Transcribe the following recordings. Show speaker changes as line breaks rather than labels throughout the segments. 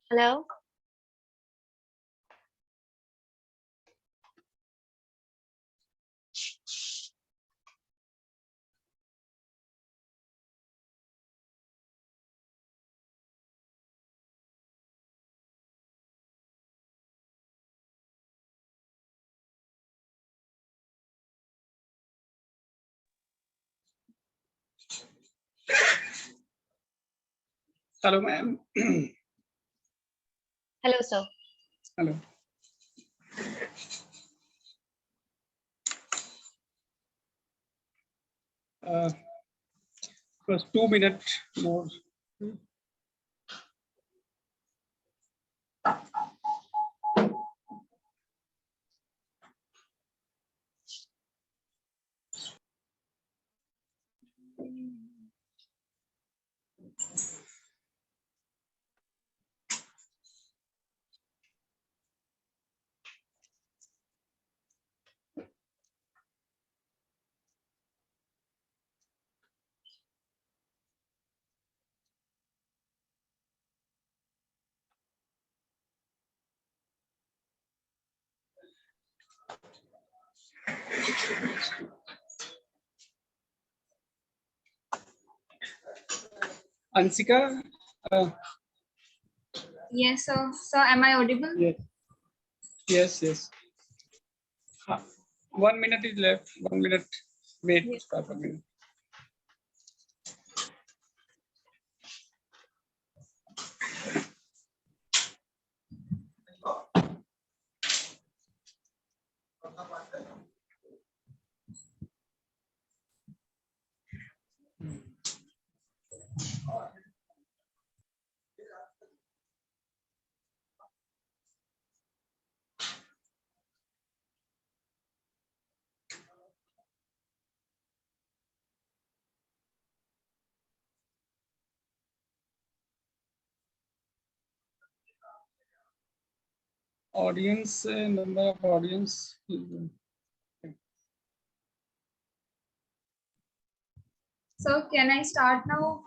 Hello.
Hello, ma'am.
Hello, sir.
Hello. Just 2 minutes more. Ansika?
Yes, sir. Sir, am I audible?
Yes. 1 minute is left. 1 minute. Wait,
Yes.
stop a minute. Audience, number of audience.
Sir, can I start now?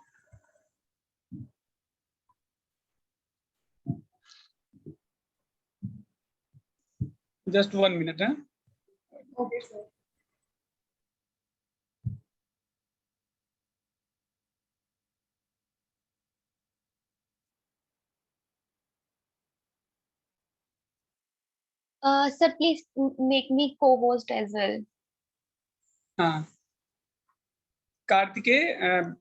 Just 1 minute, huh?
Okay, sir.
Sir, please make me co-host as well.
हाँ. Kartike,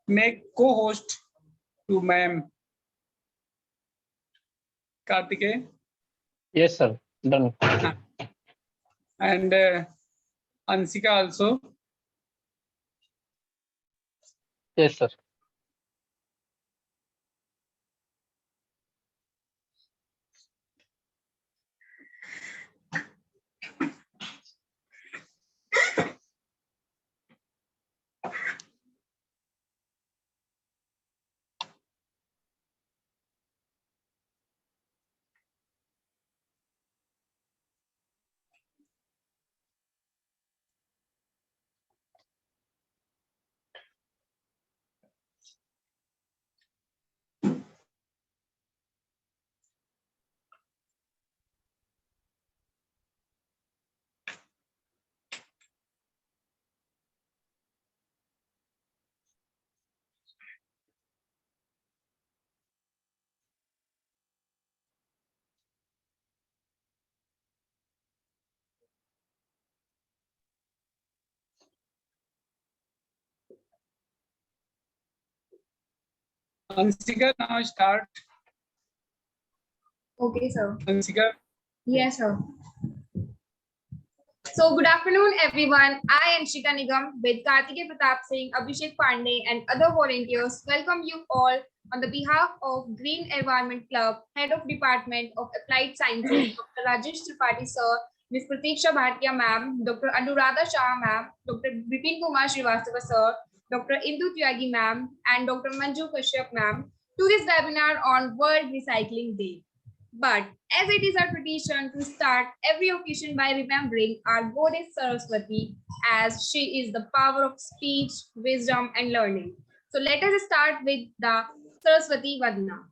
make co-host to ma'am. Kartike.
Yes, sir. Done.
And Ansika also.
Yes, sir.
Ansika, now start.
Okay, sir.
Ansika.
Yes, sir. So, good afternoon, everyone. I, Anshika Nigam, with Kartike Pratap Singh, Abhishek Pandey, and other volunteers, welcome you all on the behalf of Green Environment Club, Head of Department of Applied Sciences, Dr. Rajesh Tripathi, sir, Ms. Pratiksha Bhatia, ma'am, Dr. Anuradha Shah, ma'am, Dr. Vipin Kumar Srivastava, sir, Dr. Indu Tyagi, ma'am, and Dr. Manju Kashyap, ma'am, to this webinar on World Recycling Day. But as it is our tradition to start every occasion by remembering our goddess Saraswati, as she is the power of speech, wisdom, and learning. So let us start with the Saraswati Vadna.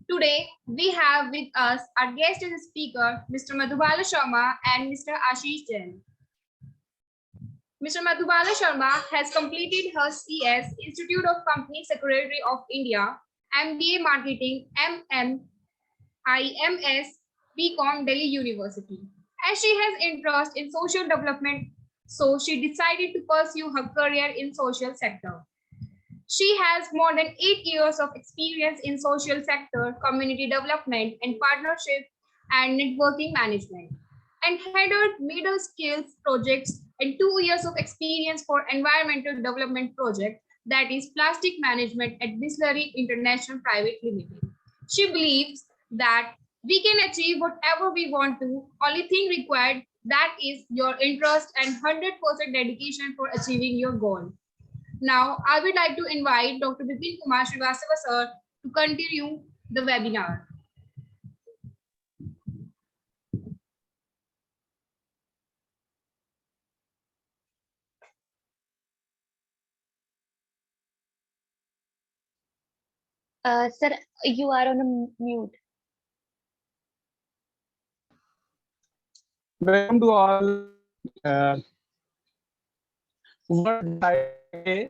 Today, we have with us our guest as a speaker, Mr. Madhubala Sharma and Mr. Ashish Jain. Mr. Madhubala Sharma has completed her CS, Institute of Company Secretary of India, MBA Marketing, MMIMS, BCom, Delhi University. As she has interest in social development, so she decided to pursue her career in social sector. She has more than 8 years of experience in social sector, community development, and partnership and networking management, and headed middle skills projects and 2 years of experience for environmental development project, that is plastic management at Bisleri International Private Limited. She believes that we can achieve whatever we want to. Only thing required, that is your interest and 100% dedication for achieving your goal. Now, I would like to invite Dr. Bipin Kumar Srivastava sir to continue the webinar.
Sir, you are on a mute.
Welcome to all. World Day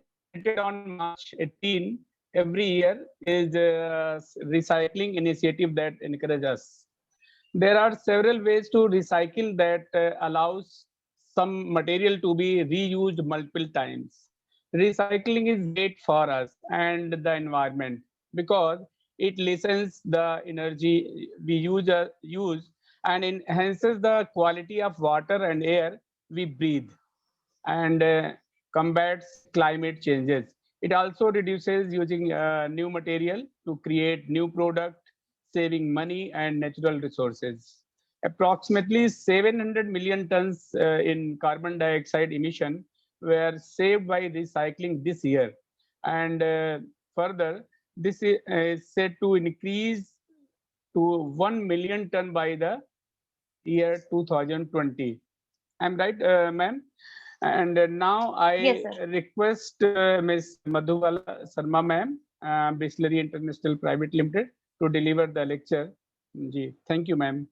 on March 18 every year is a recycling initiative that encourages us. There are several ways to recycle that allows some material to be reused multiple times. Recycling is great for us and the environment because it lessens the energy we use and enhances the quality of water and air we breathe, and combats climate changes. It also reduces using new material to create new product, saving money and natural resources. Approximately 700 million tons in carbon dioxide emission were saved by recycling this year. And further, this is said to increase to 1 million ton by the year 2020. I'm right, ma'am? And now
Yes,
I
sir.
request Ms. Madhubala Sarma ma'am, Bisleri International Private Limited, to deliver the lecture. Thank you, ma'am.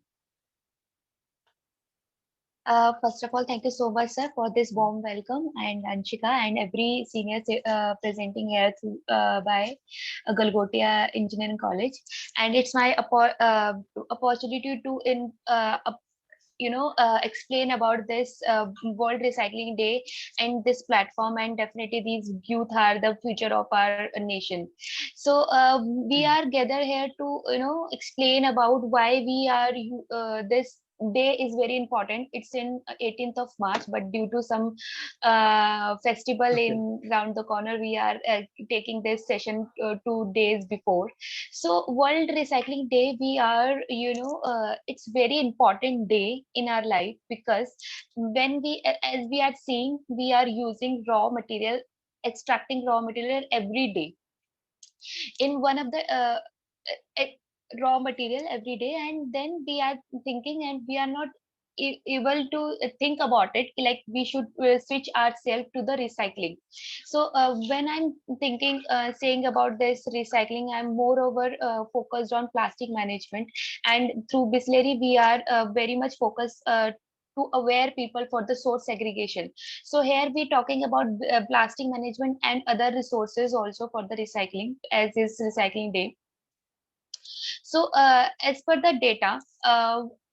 First of all, thank you so much, sir, for this warm welcome, and Anshika and every senior presenting here by Galgotia Engineering College. And it's my opportunity to explain about this World Recycling Day and this platform, and definitely these youth are the future of our nation. So we are gathered here to explain about why we are this day is very important. It's in 18th of March, but due to some festival in round the corner, we are taking this session 2 days before. So World Recycling Day, we are, it's very important day in our life, because when as we are seeing, we are using raw material, extracting raw material every day in one of the uh, raw material every day, and then we are thinking, and we are not able to think about it, like we should switch ourselves to the recycling. So when I'm thinking, saying about this recycling, I'm moreover focused on plastic management, and through Bisleri we are very much focused to aware people for the source segregation. So here we talking about plastic management and other resources also for the recycling, as is recycling day. So as per the data,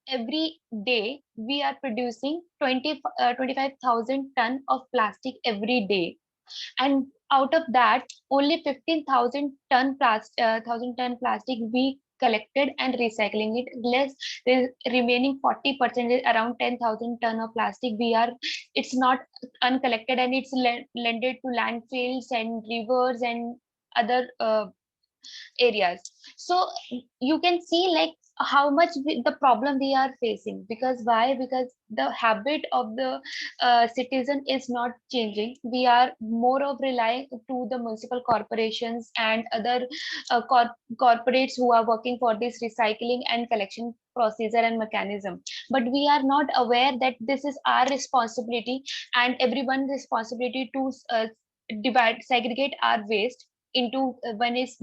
every day we are producing 25,000 ton of plastic every day, and out of that only 15,000 ton plastic we collected and recycling it. Less the remaining 40% is around 10,000 ton of plastic we are, it's not uncollected, and it's landed to landfills and rivers and other areas. So you can see like how much the problem we are facing, because why? Because the habit of the citizen is not changing. We are more of relying to the municipal corporations and other corporates who are working for this recycling and collection procedure and mechanism, but we are not aware that this is our responsibility and everyone's responsibility to divide, segregate our waste into when it's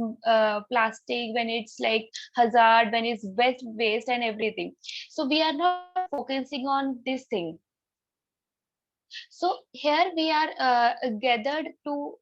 plastic, when it's like hazard, when it's wet waste and everything. So we are not focusing on this thing. So here we are gathered to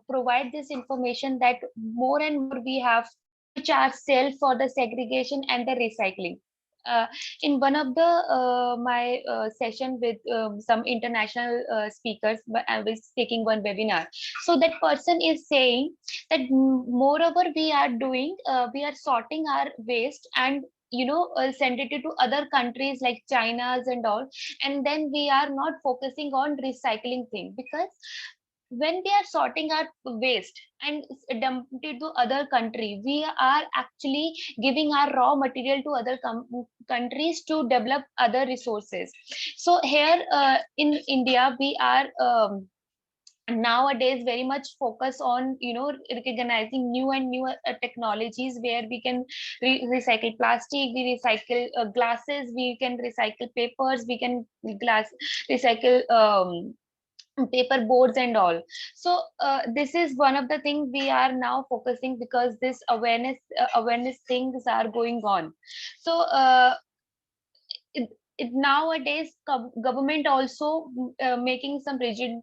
provide this information, that more and more we have switch ourselves for the segregation and the recycling. Uh, in one of the my session with some international speakers, but I was taking one webinar. So that person is saying that moreover we are doing, we are sorting our waste and send it to other countries like China's and all, and then we are not focusing on recycling thing, because when we are sorting our waste and dump it to other country, we are actually giving our raw material to other countries to develop other resources. So here in India we are nowadays very much focus on recognizing new and new technologies, where we can recycle plastic, we recycle glasses, we can recycle papers, we can recycle paper boards and all. So this is one of the things we are now focusing, because this awareness things are going on. So nowadays government also making some rigid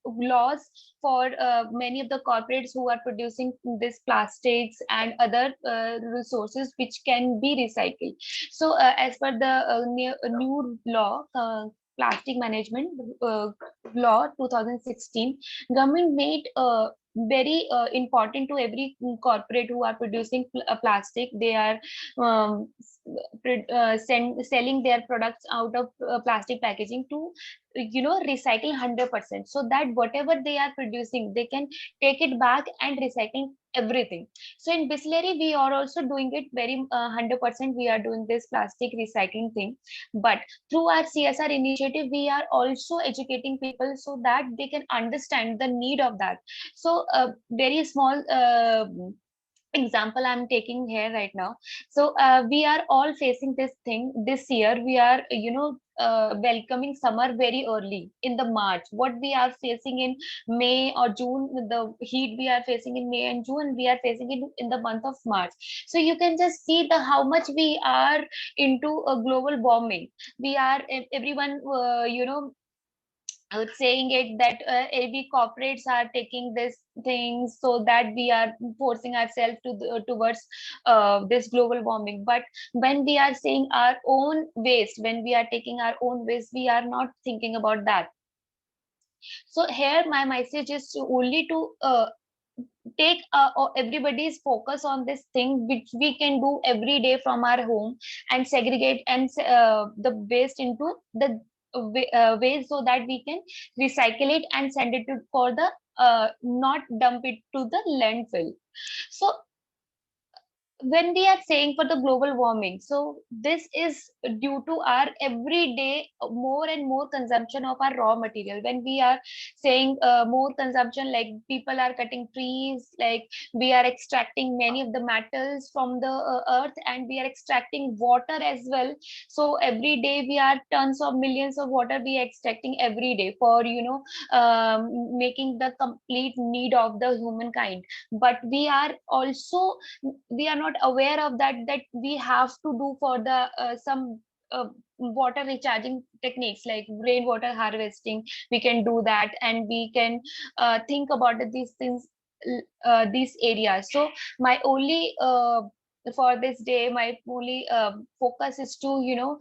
laws for many of the corporates who are producing this plastics and other resources which can be recycled. So as per the new law, plastic management law 2016, government made very important to every corporate who are producing plastic. They are um, selling their products out of plastic packaging to recycle 100%, so that whatever they are producing they can take it back and recycle everything. So in Bisleri we are also doing it very 100%, we are doing this plastic recycling thing, but through our CSR initiative we are also educating people so that they can understand the need of that. So very small example I'm taking here right now. So we are all facing this thing this year. We are welcoming summer very early in the March. What we are facing in May or June, with the heat we are facing in May and June, we are facing it in the month of March. So you can just see the how much we are into a global warming. We are everyone saying it that every corporates are taking this things, so that we are forcing ourselves to towards this global warming. But when we are saying our own waste, when we are taking our own waste, we are not thinking about that. So here my message is to only to take everybody's focus on this thing which we can do every day from our home, and segregate and the waste into the ways, so that we can recycle it and send it to for the not dump it to the landfill. So when we are saying for the global warming, so this is due to our everyday more and more consumption of our raw material. When we are saying more consumption, like people are cutting trees, like we are extracting many of the metals from the earth, and we are extracting water as well. So every day we are tons of millions of water we are extracting every day for making the complete need of the humankind. But we are also, we are not aware of that we have to do for the some water recharging techniques like rainwater harvesting. We can do that, and we can think about these things, these areas. So my only for this day, my only focus is to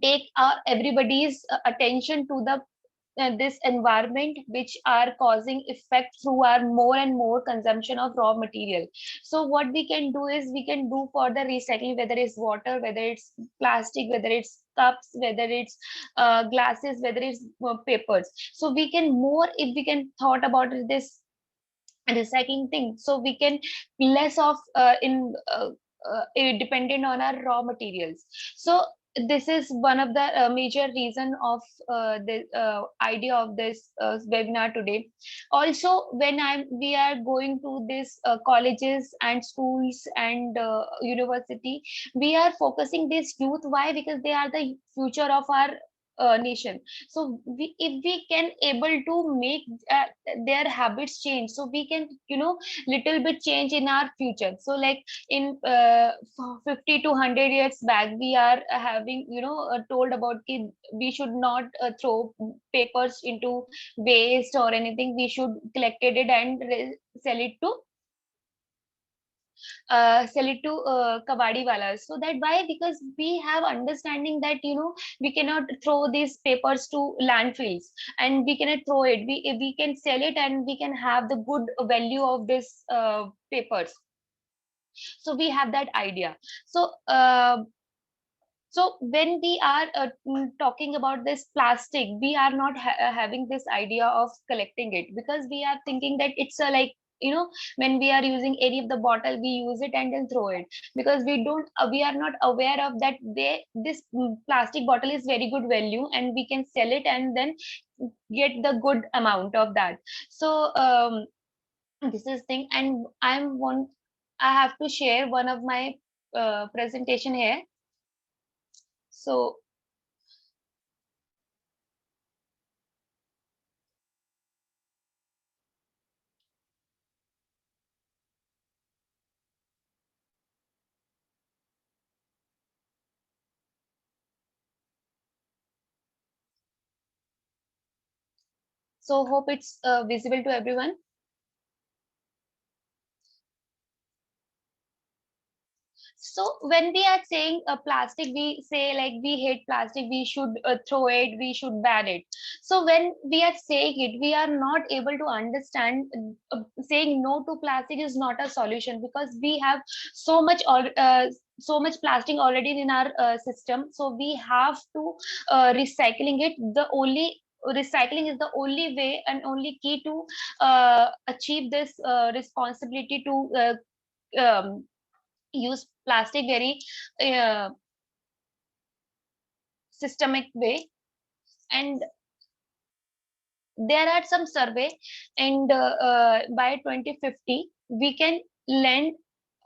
take everybody's attention to the this environment, which are causing effect through our more and more consumption of raw material. So what we can do is, we can do for the recycling, whether it's water, whether it's plastic, whether it's cups, whether it's glasses, whether it's papers. So we can more, if we can thought about this recycling thing, so we can less of in dependent on our raw materials. So this is one of the major reason of the idea of this webinar today. Also, when we are going to this colleges and schools and university, we are focusing this youth. Why? Because they are the future of our nation. So if we can able to make their habits change, so we can little bit change in our future. So like in 50 to 100 years back, we are having told about we should not throw papers into waste or anything. We should collected it and sell it to kabadi walas. So that why? Because we have understanding that we cannot throw these papers to landfills, and we cannot throw it. We can sell it, and we can have the good value of this papers. So we have that idea. So so when we are talking about this plastic, we are not having this idea of collecting it, because we are thinking that it's a like when we are using any of the bottle, we use it and then throw it, because we are not aware of that this plastic bottle is very good value, and we can sell it and then get the good amount of that. So this is thing, and I have to share one of my presentation here. So hope it's visible to everyone. So when we are saying plastic, we say like we hate plastic, we should throw it, we should ban it. So when we are saying it, we are not able to understand saying no to plastic is not a solution, because we have so much so much plastic already in our system. So we have to recycling it. The only recycling is the only way and only key to achieve this responsibility to use plastic very uh, systemic way. And there are some survey, and by 2050 we can lend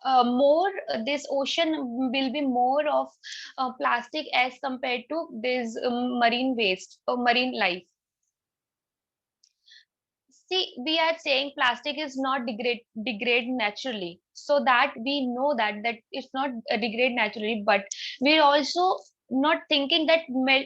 more, this ocean will be more of plastic as compared to this marine waste or marine life. See, we are saying plastic is not degrade naturally, so that we know that it's not degrade naturally, but we're also not thinking that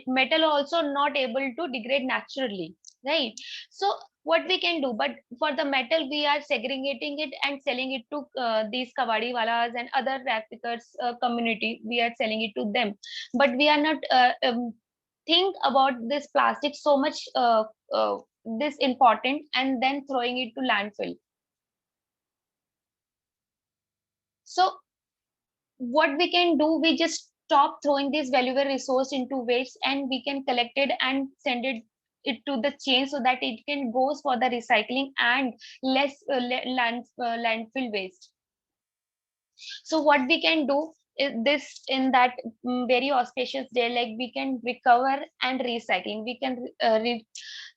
metal also not able to degrade naturally, right? So what we can do, but for the metal we are segregating it and selling it to these kawadi walas and other traffickers community. We are selling it to them, but we are not think about this plastic so much this important and then throwing it to landfill. So what we can do, we just stop throwing this valuable resource into waste, and we can collect it and send it to the chain so that it can goes for the recycling and less landfill waste. So what we can do is this in that very auspicious day, like we can recover and recycling. We can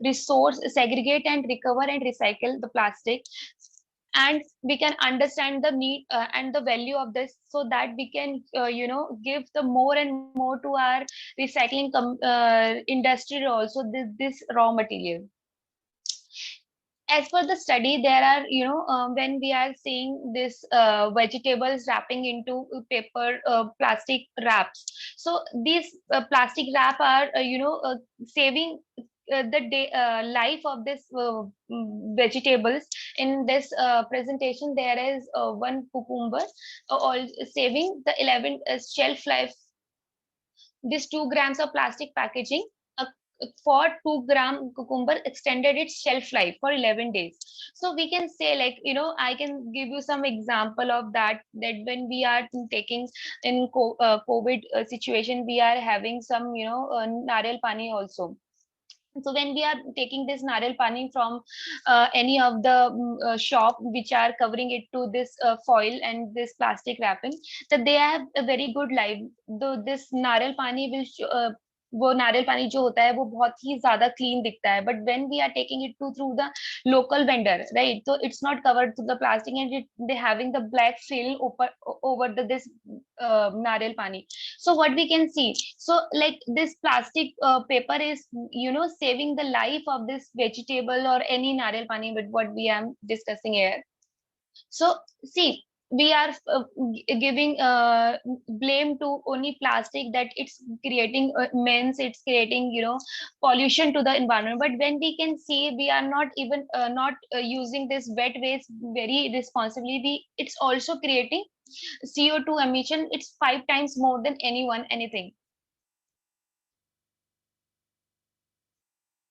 resource, segregate and recover and recycle the plastic, and we can understand the need and the value of this, so that we can give the more and more to our recycling industry also, this raw material. As per the study, there are, when we are seeing this vegetables wrapping into paper plastic wraps, so these plastic wrap are saving the life of this vegetables. In this presentation, there is one cucumber all saving the 11 shelf life. This 2 grams of plastic packaging uh, for 2-gram cucumber extended its shelf life for 11 days. So we can say, like, I can give you some example of that, that when we are taking in COVID situation, we are having some, nariyal pani also. So when we are taking this nariyal pani from any of the shop which are covering it to this foil and this plastic wrapping, that they have a very good life. Though this nariyal pani will वो नारियल पानी जो होता है वो बहुत ही ज्यादा clean दिखता है, but when we are taking it to through the local vendor, right, तो it's not covered through the plastic and they having the black film over the this nariyal pani. So what we can see, so like this plastic paper is saving the life of this vegetable or any nariyal pani with what we are discussing here. So see, we are giving blame to only plastic, that it's creating it's creating pollution to the environment. But when we can see, we are not even not using this wet waste very responsibly, it's also creating CO2 emission. It's 5 times more than anything.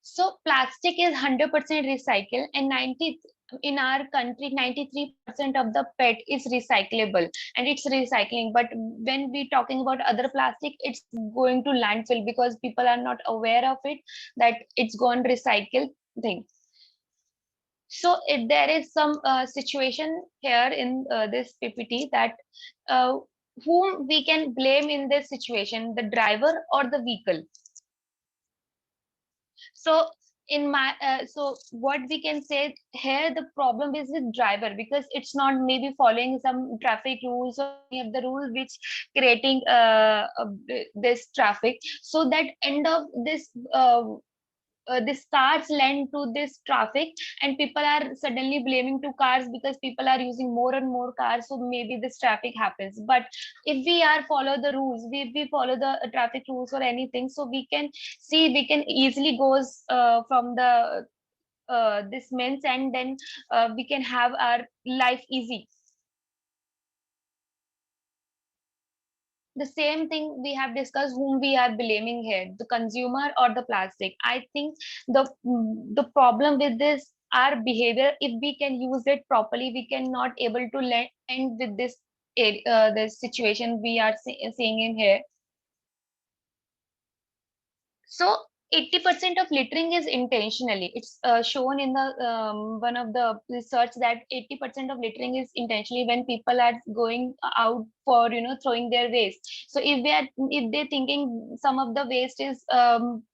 So plastic is 100% recycled, and 90 in our country 93% of the PET is recyclable, and it's recycling. But when we talking about other plastic, it's going to landfill because people are not aware of it, that it's gone recycled thing. So there is some situation here in this PPT, that whom we can blame in this situation, the driver or the vehicle. So in my so what we can say here, the problem is with driver, because it's not maybe following some traffic rules or any of the rules which creating this traffic, so that end of this cars lend to this traffic, and people are suddenly blaming to cars because people are using more and more cars, so maybe this traffic happens. But if we are follow the rules, we follow the traffic rules or anything, so we can see, we can easily goes from the this means, and then we can have our life easy. The same thing we have discussed, whom we are blaming here, the consumer or the plastic. I think the problem with this, our behavior, if we can use it properly, we can not able to end with this situation we are seeing in here. So 80% of littering is intentionally. It's shown in the one of the research that 80% of littering is intentionally when people are going out for throwing their waste. So if they're thinking some of the waste is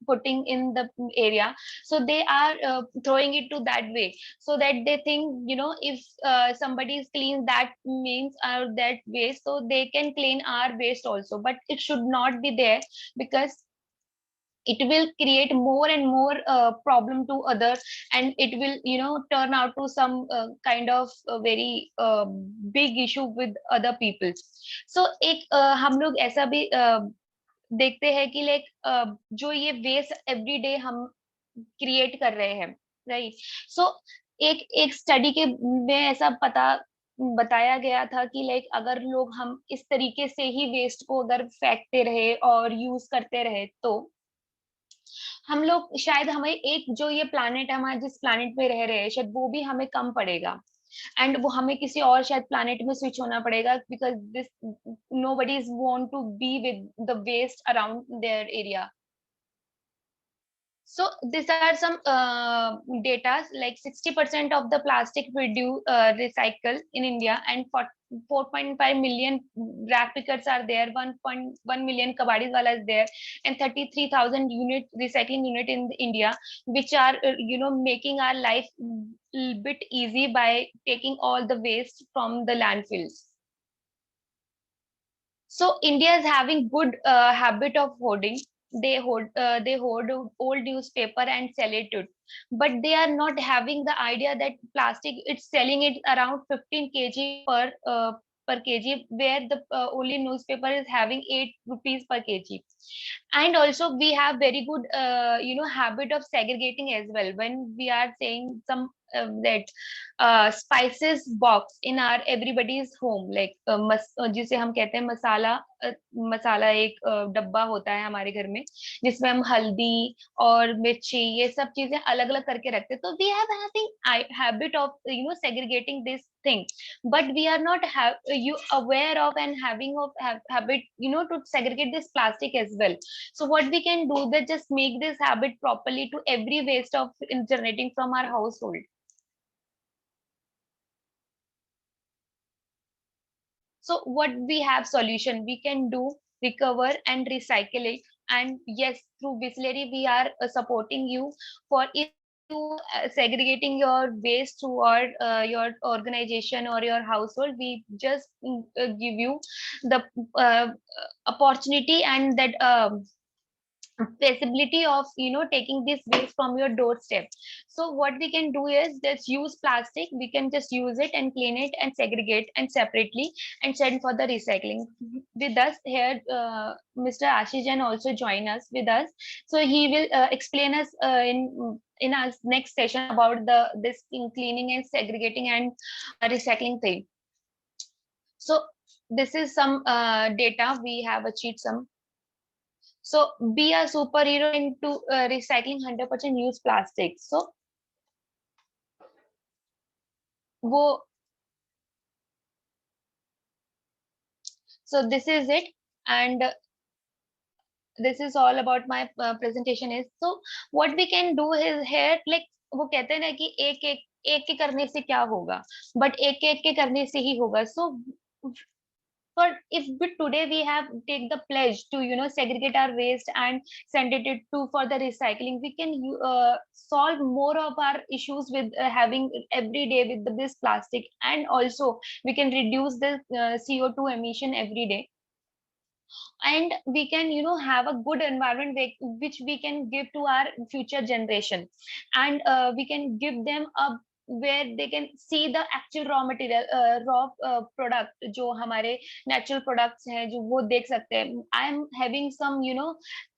putting in the area, so they are throwing it to that way, so that they think if somebody cleans that means that waste, so they can clean our waste also. But it should not be there, because it will create more and more problem to others, and it will turn out to some kind of very big issue with other people. So एक हम लोग ऐसा भी देखते हैं कि like जो ये वेस्ट एवरीडे हम क्रिएट कर रहे हैं, राइट. सो एक एक स्टडी के में ऐसा बताया गया था कि लाइक अगर लोग हम इस तरीके से ही वेस्ट को अगर फेंकते रहे और यूज करते रहे, तो हम लोग शायद हमें एक जो ये प्लैनेट है, हमारे जिस प्लैनेट पे रह रहे हैं, शायद वो भी हमें कम पड़ेगा. एंड वो हमें किसी और शायद प्लैनेट में स्विच होना पड़ेगा, because this nobody is want to be with the waste around their area. So these are some data, like 60% of the plastic recycle in India, and 4.5 million rag pickers are there, 1.1 million kabadis wala is there, and 33,000 unit recycling unit in India, which are making our life a bit easy by taking all the waste from the landfills. So India is having good habit of hoarding. They hoard old newspaper and sell it to, but they are not having the idea that plastic, it's selling it around 15 kg per kg, where the only newspaper is having 8 rupees per kg. And also we have very good habit of segregating as well. When we are saying some that spices box in our everybody's home, like जिसे हम कहते हैं मसाला, मसाला एक डब्बा होता है हमारे घर में, जिसमें हम हल्दी और मिर्ची ये सब चीजें अलग अलग करके रखते हैं. तो we have having habit of segregating this thing, but we are not aware of and having of habit to segregate this plastic as well. So what we can do, that just make this habit properly to every waste of generating from our household. So what we have solution, we can do recover and recycle it. And yes, through Bisleri we are supporting you for if you segregating your waste toward your organization or your household. We just give you the opportunity and that feasibility of taking this waste from your doorstep. So what we can do is just use plastic, we can just use it and clean it and segregate and separately and send for the recycling. With us here Mr. Ashish Jain also join us with us, so he will explain us in our next session about this cleaning and segregating and recycling thing. So this is some data we have achieved some. So be a superhero into recycling 100% used plastic. So this is it, and this is all about my presentation is. So what we can do is here, like वो कहते हैं ना कि एक के करने से क्या होगा, but एक के करने से ही होगा. So for if today we have take the pledge to segregate our waste and send it to for the recycling, we can solve more of our issues with having every day with this plastic, and also we can reduce the CO2 emission every day, and we can have a good environment which we can give to our future generation, and we can give them a where they can see the actual raw material raw product जो हमारे natural products हैं जो वो देख सकते हैं. I am having some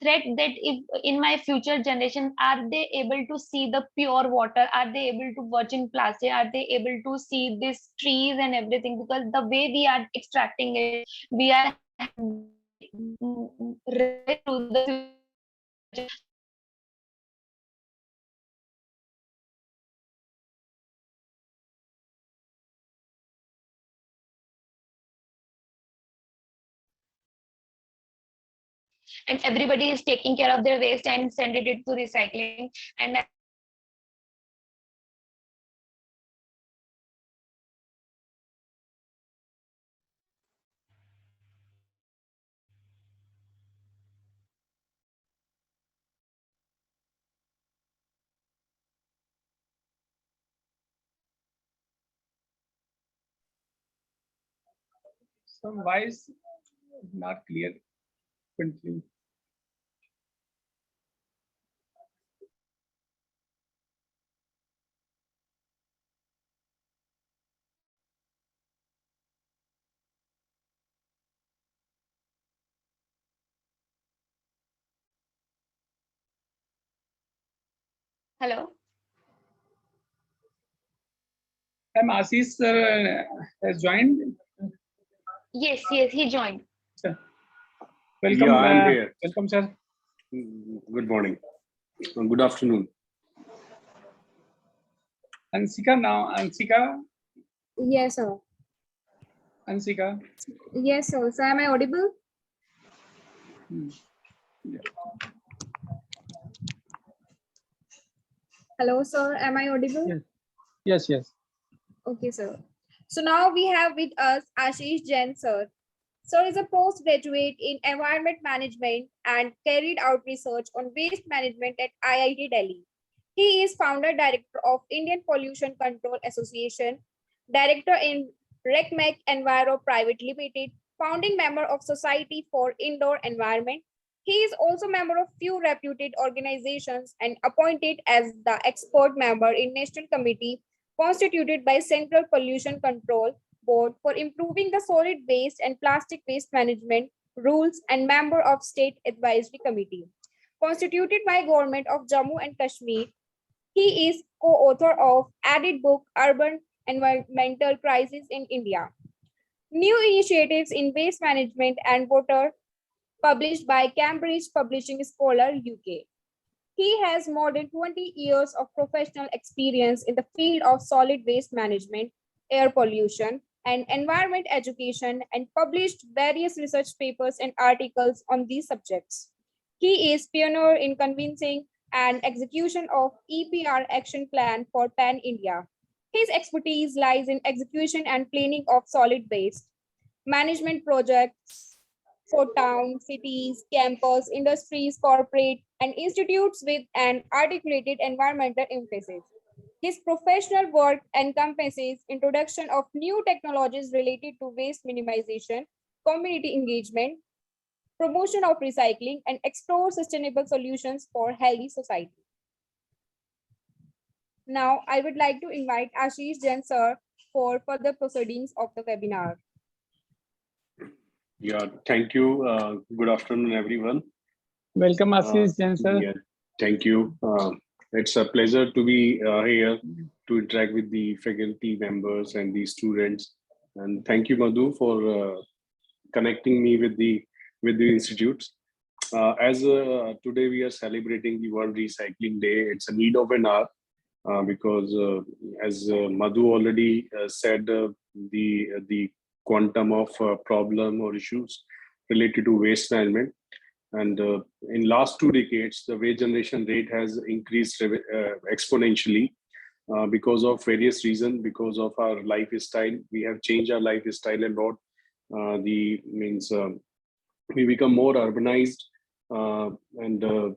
threat that if in my future generation, are they able to see the pure water, are they able to virgin plastic, are they able to see these trees and everything, because the way we are extracting it, we are to the and everybody is taking care of their waste and send it to recycling. And
Some voice not clear. Continue.
hello.
Ashish sir has joined.
Yes, he joined.
Sir. Welcome.
Yeah, I'm here.
Welcome, sir.
Good morning. Good afternoon.
Ansika,
Yes, sir.
Anshika?
Yes, sir. So am I audible?
Yeah.
Hello, sir. Am I audible?
Yes. Yes, yes.
Okay, sir. So now we have with us Ashish Jain, sir. Sir is a postgraduate in environment management and carried out research on waste management at IIT Delhi. He is founder director of Indian Pollution Control Association, director in RecMec Enviro Private Limited, founding member of Society for Indoor Environment. He is also member of few reputed organizations and appointed as the expert member in National Committee constituted by Central Pollution Control Board for improving the solid waste and plastic waste management rules and member of State Advisory Committee. Constituted by Government of Jammu and Kashmir, he is co-author of added book Urban Environmental Crisis in India, New Initiatives in Waste Management and Water, published by Cambridge Publishing Scholar, UK. He has more than 20 years of professional experience in the field of solid waste management, air pollution, and environment education, and published various research papers and articles on these subjects. He is pioneer in convincing and execution of EPR action plan for Pan India. His expertise lies in execution and planning of solid waste management projects for towns, cities, campus, industries, corporate, and institutes with an articulated environmental emphasis. His professional work encompasses introduction of new technologies related to waste minimization, community engagement, promotion of recycling, and explore sustainable solutions for healthy society. Now, I would like to invite Ashish Jain sir for further proceedings of the webinar.
Yeah, thank you. Good afternoon, everyone.
Welcome, Ashish Jain, sir.
Yeah, thank you. It's a pleasure to be here to interact with the faculty members and the students. And thank you, Madhu, for connecting me with the institutes. As today we are celebrating the World Recycling Day, it's a need of an hour because as Madhu already said, the quantum of problem or issues related to waste management. And in last 2 decades, the waste generation rate has increased exponentially because of various reasons, because of our lifestyle. We have changed our lifestyle a lot. We become more urbanized and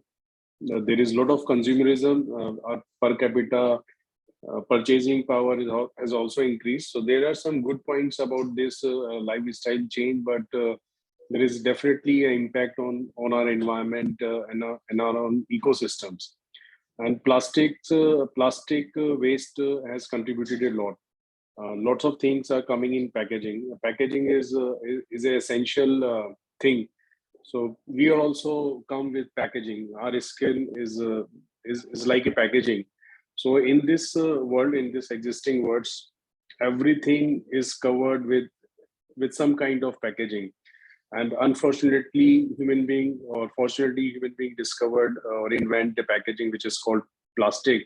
there is a lot of consumerism. Our per capita purchasing power has also increased. So there are some good points about this lifestyle change, but there is definitely an impact on our environment and our own ecosystems. And plastic waste has contributed a lot. Lots of things are coming in packaging. Packaging is an essential thing. So we also come with packaging. Our skin is like a packaging. So in this world, in this existing words, everything is covered with some kind of packaging. And unfortunately, fortunately, human being discovered or invent a packaging which is called plastic.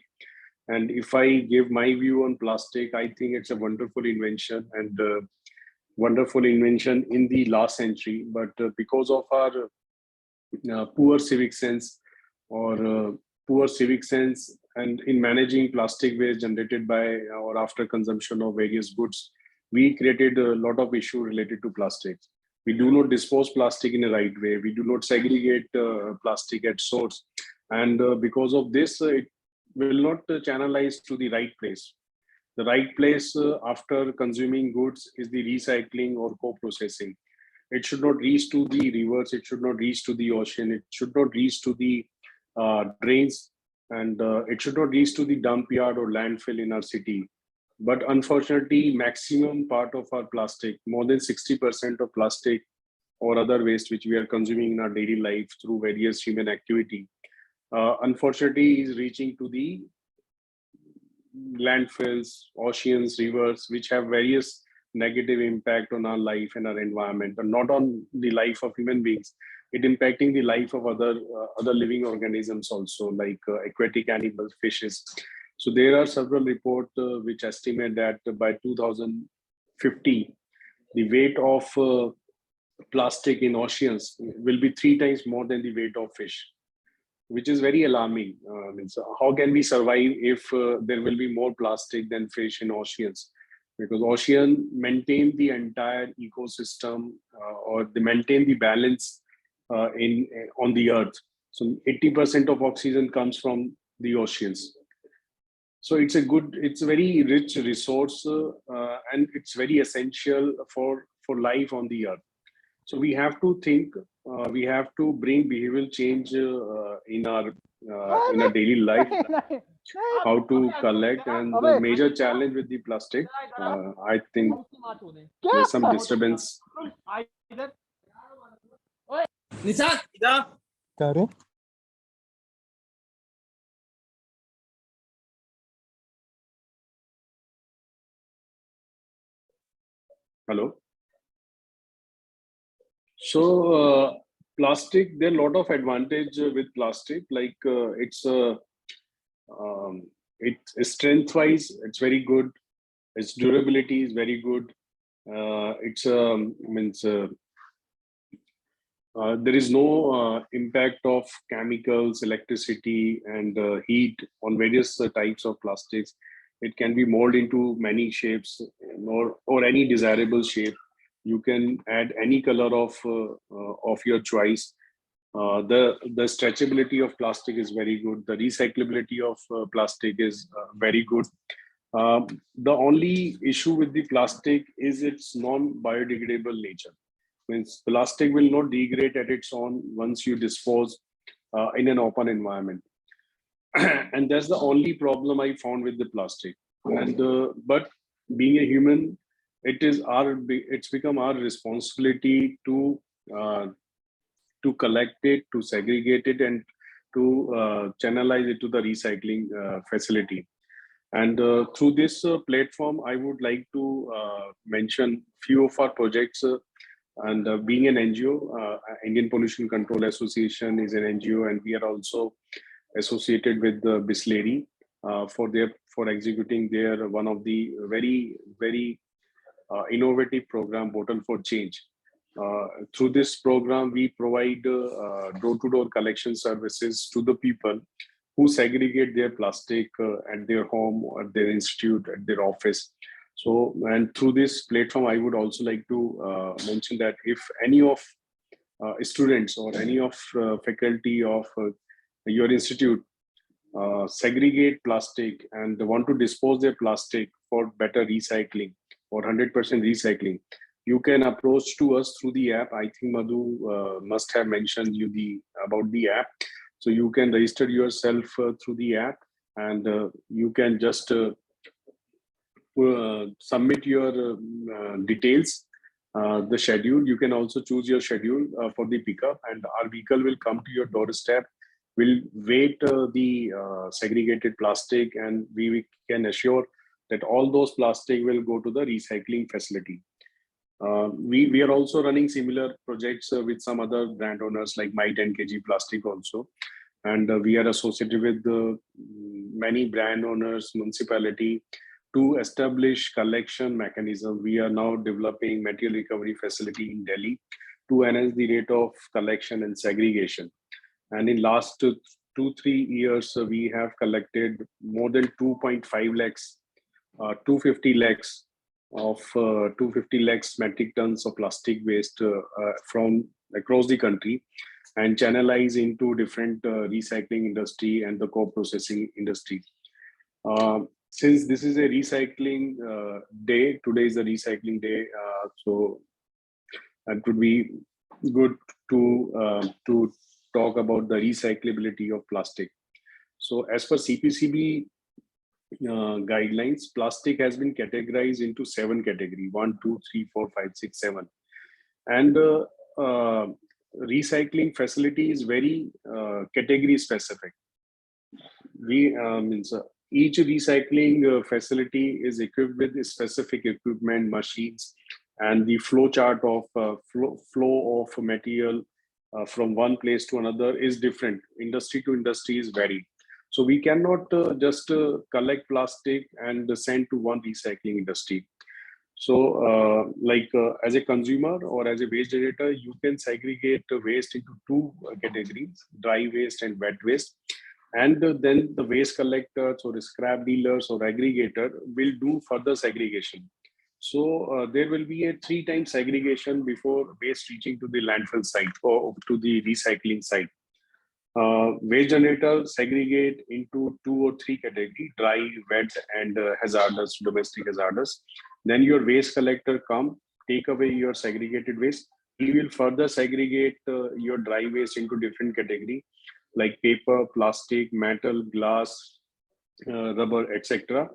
And if I give my view on plastic, I think it's a wonderful invention and wonderful invention in the last century. But because of our poor civic sense and in managing plastic waste generated by or after consumption of various goods, we created a lot of issue related to plastics. We do not dispose plastic in a right way. We do not segregate plastic at source. And because of this, it will not channelize to the right place. The right place after consuming goods is the recycling or co-processing. It should not reach to the rivers. It should not reach to the ocean. It should not reach to the drains. And it should not reach to the dump yard or landfill in our city. But unfortunately, maximum part of our plastic, more than 60% of plastic or other waste which we are consuming in our daily life through various human activity, unfortunately is reaching to the landfills, oceans, rivers, which have various negative impact on our life and our environment, and not on the life of human beings. It impacting the life of other living organisms also, like aquatic animals, fishes. So there are several reports which estimate that by 2050, the weight of plastic in oceans will be 3 times more than the weight of fish, which is very alarming. Means how can we survive if there will be more plastic than fish in oceans? Because ocean maintain the entire ecosystem or they maintain the balance in on the earth. So 80% of oxygen comes from the oceans. So it's a very rich resource and it's very essential for life on the earth. So we have to think, we have to bring behavioral change in our daily life, how to collect. And the major challenge with the plastic, I think there's some disturbance. Hello. So plastic, there are a lot of advantage with plastic. Like it's strength wise, it's very good. Its durability is very good. It's means there is no impact of chemicals, electricity, and heat on various types of plastics. It can be molded into many shapes or any desirable shape. You can add any color of your choice. The stretchability of plastic is very good. The recyclability of plastic is very good. The only issue with the plastic is its non-biodegradable nature. Means plastic will not degrade at its own once you dispose in an open environment. And that's the only problem I found with the plastic. And but being a human, it's become our responsibility to collect it, to segregate it, and to channelize it to the recycling facility. And through this platform, I would like to mention few of our projects. And being an NGO, Indian Pollution Control Association is an NGO, and we are also associated with the Bisleri for executing their one of the very innovative program, Bottle for Change. Through this program, we provide door-to-door collection services to the people who segregate their plastic at their home, or at their institute, at their office. So, and through this platform, I would also like to mention that if any of students or any of faculty of your institute segregate plastic and want to dispose their plastic for better recycling or 100% recycling, you can approach to us through the app. I think Madhu must have mentioned you about the app. So you can register yourself through the app, and you can just submit your details, the schedule. You can also choose your schedule for the pickup, and our vehicle will come to your doorstep. We'll weight the segregated plastic, and we can assure that all those plastic will go to the recycling facility. We are also running similar projects with some other brand owners like Might and KG Plastic also. And we are associated with many brand owners, municipality, to establish collection mechanism. We are now developing material recovery facility in Delhi to enhance the rate of collection and segregation. And in last 2-3 years, we have collected more than 2.5 lakhs, 250 lakhs of 250 lakhs metric tons of plastic waste from across the country, and channelize into different recycling industry and the co-processing industry. Since this is a recycling day, today is a recycling day, so it would be good to talk about the recyclability of plastic. So as per CPCB guidelines, plastic has been categorized into 7 categories: 1, 2, 3, 4, 5, 6, 7. And recycling facility is very category specific. Each recycling facility is equipped with specific equipment, machines, and the flow chart of flow of material from one place to another is different. Industry to industry is varied. So we cannot just collect plastic and send to one recycling industry. So as a consumer or as a waste generator, you can segregate the waste into two categories, dry waste and wet waste. And then the waste collectors or the scrap dealers or aggregator will do further segregation. So there will be a 3 times segregation before waste reaching to the landfill site or to the recycling site. Waste generator segregate into 2 or 3 categories: dry, wet, and hazardous, domestic hazardous. Then your waste collector come, take away your segregated waste. He will further segregate your dry waste into different category like paper, plastic, metal, glass, rubber, etc.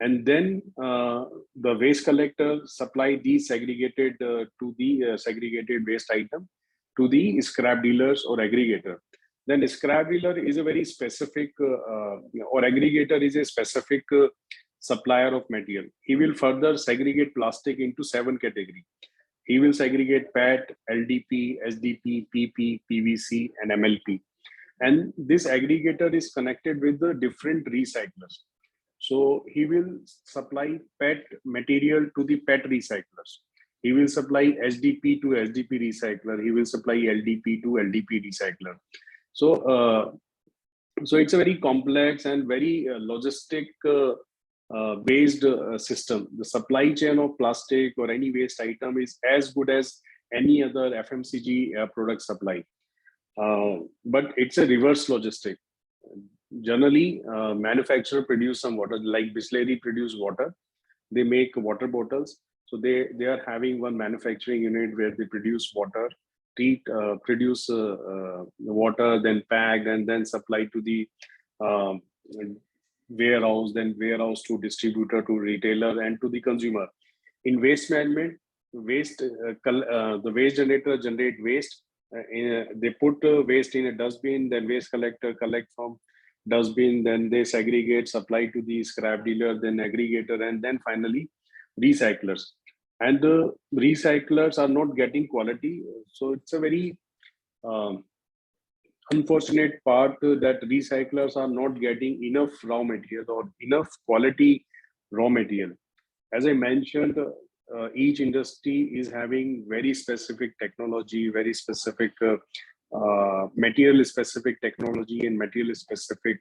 And then the waste collector supply these segregated to the segregated waste item to the scrap dealers or aggregator. Then scrap dealer is a very specific or aggregator is a specific supplier of material. He will further segregate plastic into 7 categories. He will segregate PET, LDP, SDP, PP, PVC, and MLP. And this aggregator is connected with the different recyclers. So he will supply PET material to the PET recyclers. He will supply SDP to SDP recycler. He will supply LDP to LDP recycler. So, so it's a very complex and very logistic based system. The supply chain of plastic or any waste item is as good as any other FMCG product supply. But it's a reverse logistic. Generally, manufacturer produce some water, like Bisleri produce water. They make water bottles. So they are having one manufacturing unit where they produce water, produce water, then packed and then supply to the warehouse, then warehouse to distributor, to retailer, and to the consumer. In waste management, the waste generator generate waste. They put waste in a dustbin, then waste collector collect from dustbin, then they segregate, supply to the scrap dealer, then aggregator, and then finally recyclers. And the recyclers are not getting quality. So it's a very unfortunate part that recyclers are not getting enough raw material or enough quality raw material. As I mentioned, each industry is having very specific technology, very specific material specific technology and material specific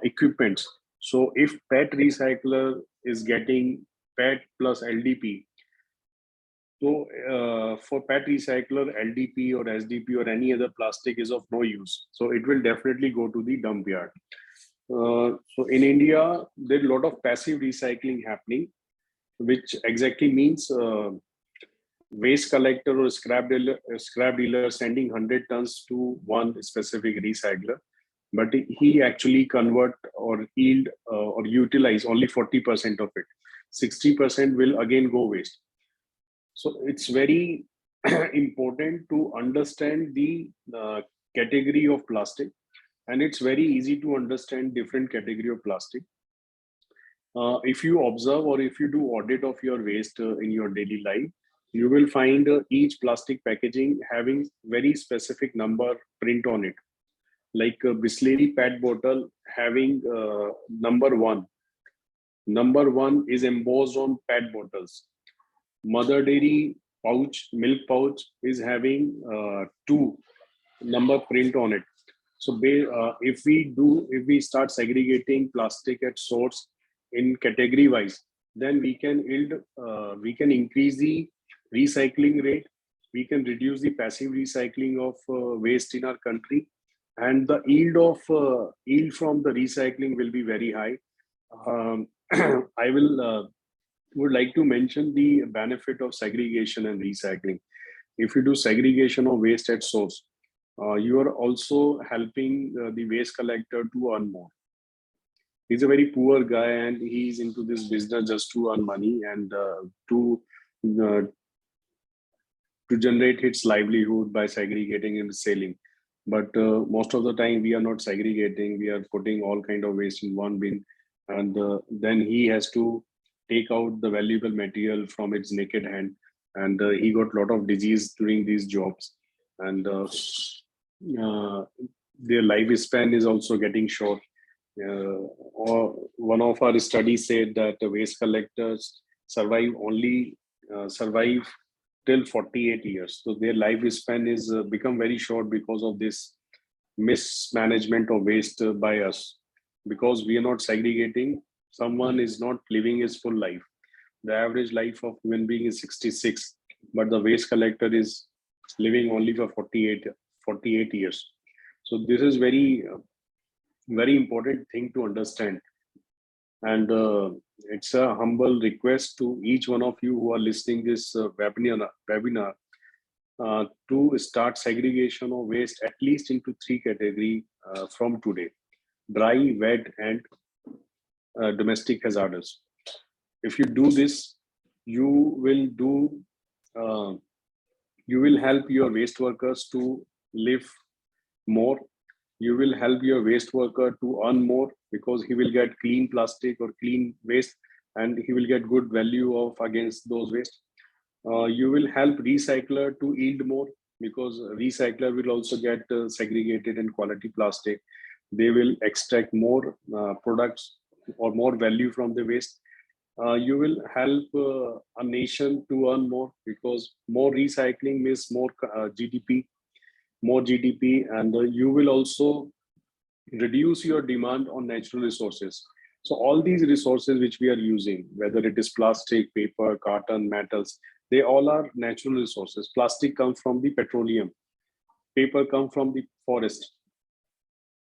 equipment. So if PET recycler is getting PET plus LDP, so for PET recycler, LDP or SDP or any other plastic is of no use. So it will definitely go to the dump yard. So in India, there's a lot of passive recycling happening, which exactly means waste collector or scrap dealer sending 100 tons to one specific recycler, but he actually convert or yield or utilize only 40% of it. 60% will again go waste. So it's very important to understand the category of plastic, and it's very easy to understand different category of plastic. If you observe or if you do audit of your waste in your daily life, you will find each plastic packaging having very specific number print on it. Like a Bisleri PET bottle having number 1. Number 1 is embossed on PET bottles. Mother dairy pouch, milk pouch is having 2 number print on it. So if we start segregating plastic at source in category wise, then we can increase the recycling rate. We can reduce the passive recycling of waste in our country, and the yield from the recycling will be very high. I would like to mention the benefit of segregation and recycling. If you do segregation of waste at source, you are also helping the waste collector to earn more. He's a very poor guy and he's into this business just to earn money and to generate his livelihood by segregating and selling. But most of the time we are not segregating, we are putting all kind of waste in one bin, and then he has to take out the valuable material from its naked hand, and he got a lot of disease during these jobs, and their lifespan is also getting short. or one of our studies said that the waste collectors survive till 48 years. So their lifespan is become very short because of this mismanagement of waste by us. Because we are not segregating, someone is not living his full life. The average life of human being is 66, but the waste collector is living only for 48 years. So this is very important thing to understand. And it's a humble request to each one of you who are listening this webinar to start segregation of waste at least into 3 categories from today: dry, wet, and domestic hazardous. If you do this, you will do you will help your waste workers to live more. You will help your waste worker to earn more because he will get clean plastic or clean waste, and he will get good value of against those waste. You will help recycler to yield more because recycler will also get segregated and quality plastic. They will extract more products or more value from the waste. You will help a nation to earn more because more recycling means more GDP, and you will also reduce your demand on natural resources. So all these resources which we are using, whether it is plastic, paper, cotton, metals, they all are natural resources. Plastic comes from the petroleum, paper comes from the forest.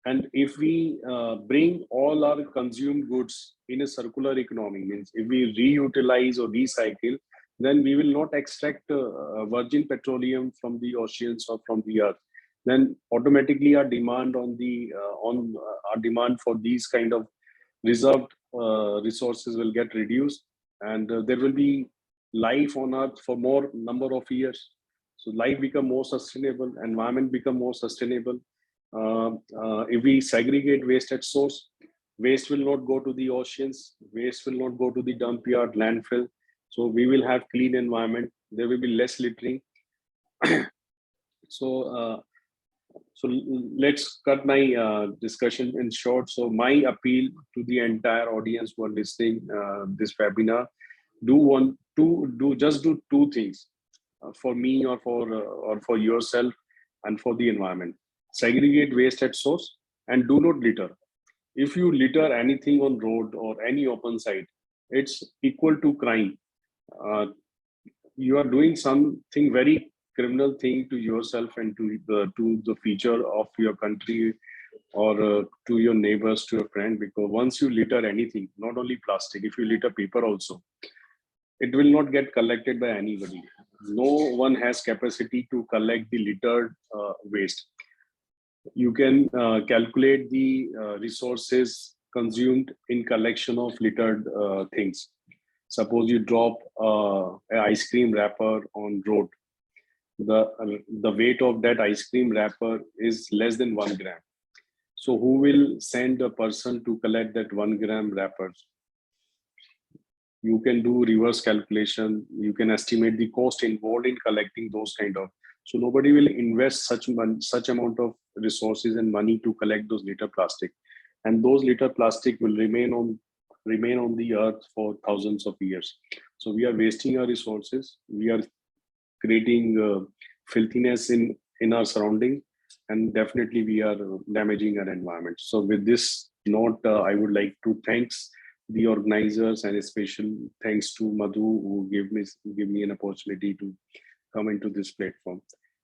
And if we bring all our consumed goods in a circular economy, means if we reutilize or recycle, then we will not extract virgin petroleum from the oceans or from the earth. Then automatically our demand our demand for these kind of reserved resources will get reduced, and there will be life on earth for more number of years. So life become more sustainable, environment become more sustainable. If we segregate waste at source, waste will not go to the oceans, waste will not go to the dump yard, landfill. So we will have clean environment. There will be less littering. So let's cut my discussion in short. So my appeal to the entire audience who are listening this webinar: do two things for me or for yourself and for the environment. Segregate waste at source and do not litter. If you litter anything on road or any open site, it's equal to crime. You are doing something very criminal thing to yourself and to the future of your country, or to your neighbors, to your friend. Because once you litter anything, not only plastic, if you litter paper also, it will not get collected by anybody. No one has capacity to collect the littered waste. You can calculate the resources consumed in collection of littered things. Suppose you drop an ice cream wrapper on road. The weight of that ice cream wrapper is less than 1 gram. So who will send a person to collect that 1 gram wrappers? You can do reverse calculation. You can estimate the cost involved in collecting those kind of. So nobody will invest such amount of resources and money to collect those litter plastic, and those litter plastic will remain on the earth for thousands of years. So we are wasting our resources. We are creating filthiness in our surrounding, and definitely we are damaging our environment. So with this note, I would like to thanks the organizers, and a special thanks to Madhu, who give me an opportunity to come into this platform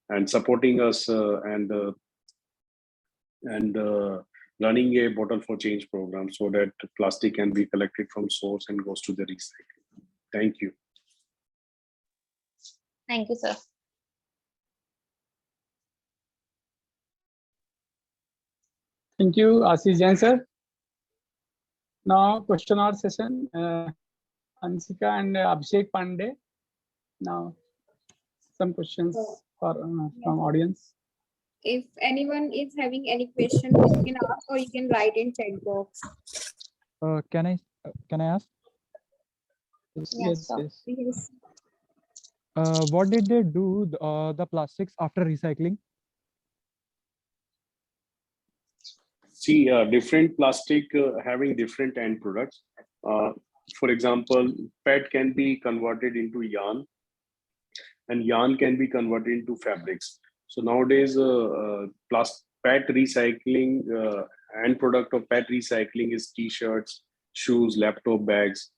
and supporting us and running a bottle for change program so that plastic can be collected from source and goes to the recycling. Thank you.
Thank you, sir.
Thank you, Ashish Jain sir. Now question hour session. Anshika and Abhishek Pandey. Now some questions from audience.
If anyone is having any question, you can ask, or you can write in chat box.
Can I ask?
Yes, sir.
Yes.
What did they do the plastics after recycling?
See, different plastic having different end products. For example, PET can be converted into yarn, and yarn can be converted into fabrics. So nowadays, PET recycling, end product of PET recycling is t-shirts, shoes, laptop bags,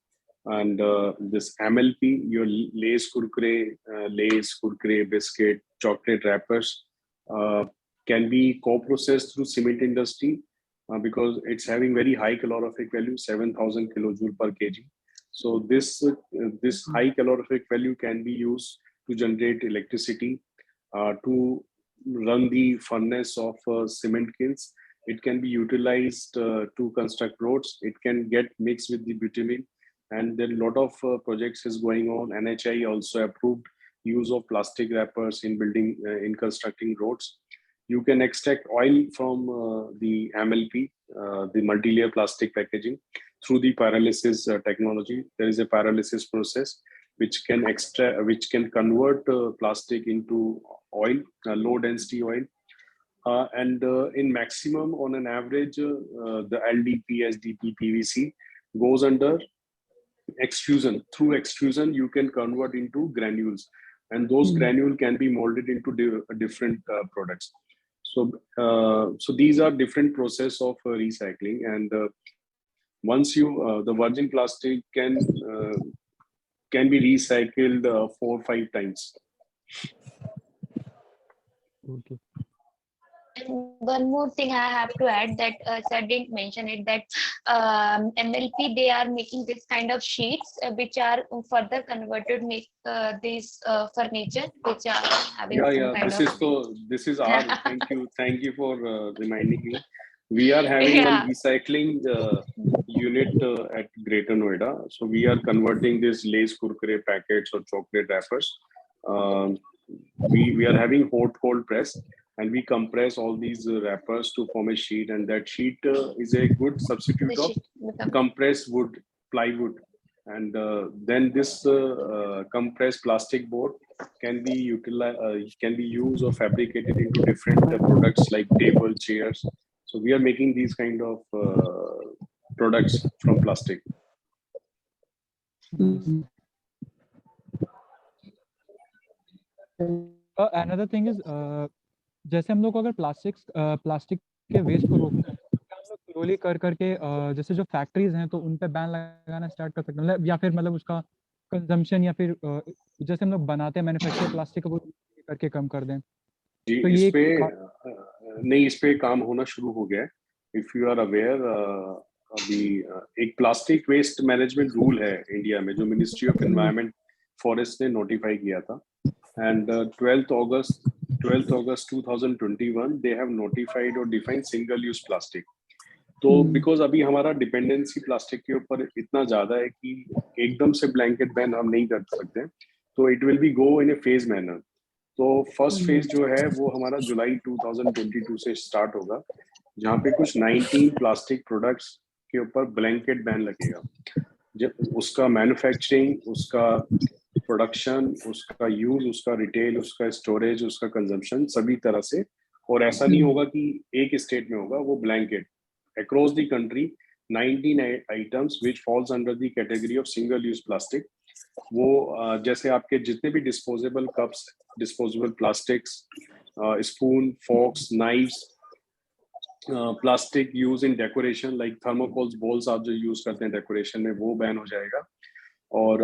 and this MLP, your Lays, Kurkure, biscuit, chocolate wrappers, uh, can be co-processed through cement industry because it's having very high calorific value, 7,000 kilojoule per kg. So this high calorific value can be used to generate electricity, to run the furnace of cement kilns. It can be utilized to construct roads. It can get mixed with the bitumen, and there are a lot of projects is going on. NHI also approved use of plastic wrappers in building, in constructing roads. You can extract oil from the MLP, the multi-layer plastic packaging, through the pyrolysis technology. There is a pyrolysis process which can convert plastic into oil, low density oil. And in maximum, on an average, the LDP, SDP, PVC goes under extrusion. Through extrusion, you can convert into granules, and those granule can be molded into different products. So these are different process of recycling, and once you the virgin plastic can be recycled 4 or 5 times.
Okay.
And one more thing I have to add that sir didn't mention it, that MLP, they are making this kind of sheets which are further converted, make these furniture which are having some kind of.
This is our thank you for reminding me. We are having one recycling unit at Greater Noida. So we are converting these Lays Kurkure packets or chocolate wrappers. We are having hot cold press, and we compress all these wrappers to form a sheet, and that sheet is a good substitute of compressed wood, plywood. And then this compressed plastic board can be utilized, can be used or fabricated into different products like table, chairs. So we are making these kind of products from plastic.
Another thing is, जैसे हम लोग को अगर plastic के waste को रोकना है, तो क्या हम लोग स्लोली कर करके जैसे जो फैक्ट्रीज हैं तो उन पे बैन लगाना स्टार्ट कर सकते हैं, मतलब या फिर मतलब उसका कंजम्पशन, या फिर जैसे हम लोग बनाते हैं मैन्युफैक्चर प्लास्टिक को करके कम कर दें?
जी,
तो
इस पे नहीं, इस पे काम होना शुरू हो गया है. इफ यू आर अवेयर, अभी एक प्लास्टिक वेस्ट मैनेजमेंट रूल है इंडिया में जो मिनिस्ट्री ऑफ एनवायरनमेंट फॉरेस्ट ने नोटिफाई किया था, and 12th August 2021 they have notified or defined single use plastic. तो बिकॉज अभी हमारा डिपेंडेंसी प्लास्टिक के ऊपर इतना ज्यादा है कि एकदम से ब्लैंकेट बैन हम नहीं कर सकते, तो it will be go in A phase manner. तो फर्स्ट फेज जो है वो हमारा जुलाई 2022 से स्टार्ट होगा, जहाँ पे कुछ 19 प्लास्टिक प्रोडक्ट्स के ऊपर ब्लैंकेट बैन लगेगा. जब उसका मैन्युफैक्चरिंग, उसका प्रोडक्शन, उसका यूज, उसका रिटेल, उसका स्टोरेज, उसका कंजम्पशन, सभी तरह से. और ऐसा नहीं होगा कि एक स्टेट में होगा, वो blanket across the country 19 items which falls under the category of single use plastic. वो जैसे आपके जितने भी disposable cups, disposable plastics, spoon, forks, knives, plastic use in decoration like thermocols, balls आप जो यूज करते हैं डेकोरेशन में, वो बैन हो जाएगा. और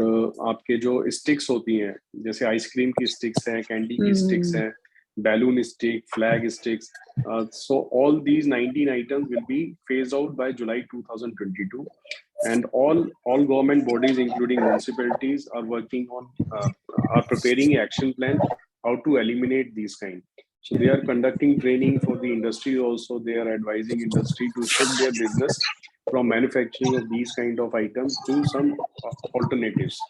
आपके जो स्टिक्स होती हैं, जैसे आइसक्रीम की स्टिक्स हैं, कैंडी की स्टिक्स हैं, balloon stick, flag sticks, so all these 19 items will be phased out by July 2022, and all government bodies including municipalities are working on are preparing an action plan how to eliminate these kind. So they are conducting training for the industry also. They are advising industry to shift their business from manufacturing of these kind of items to some alternatives.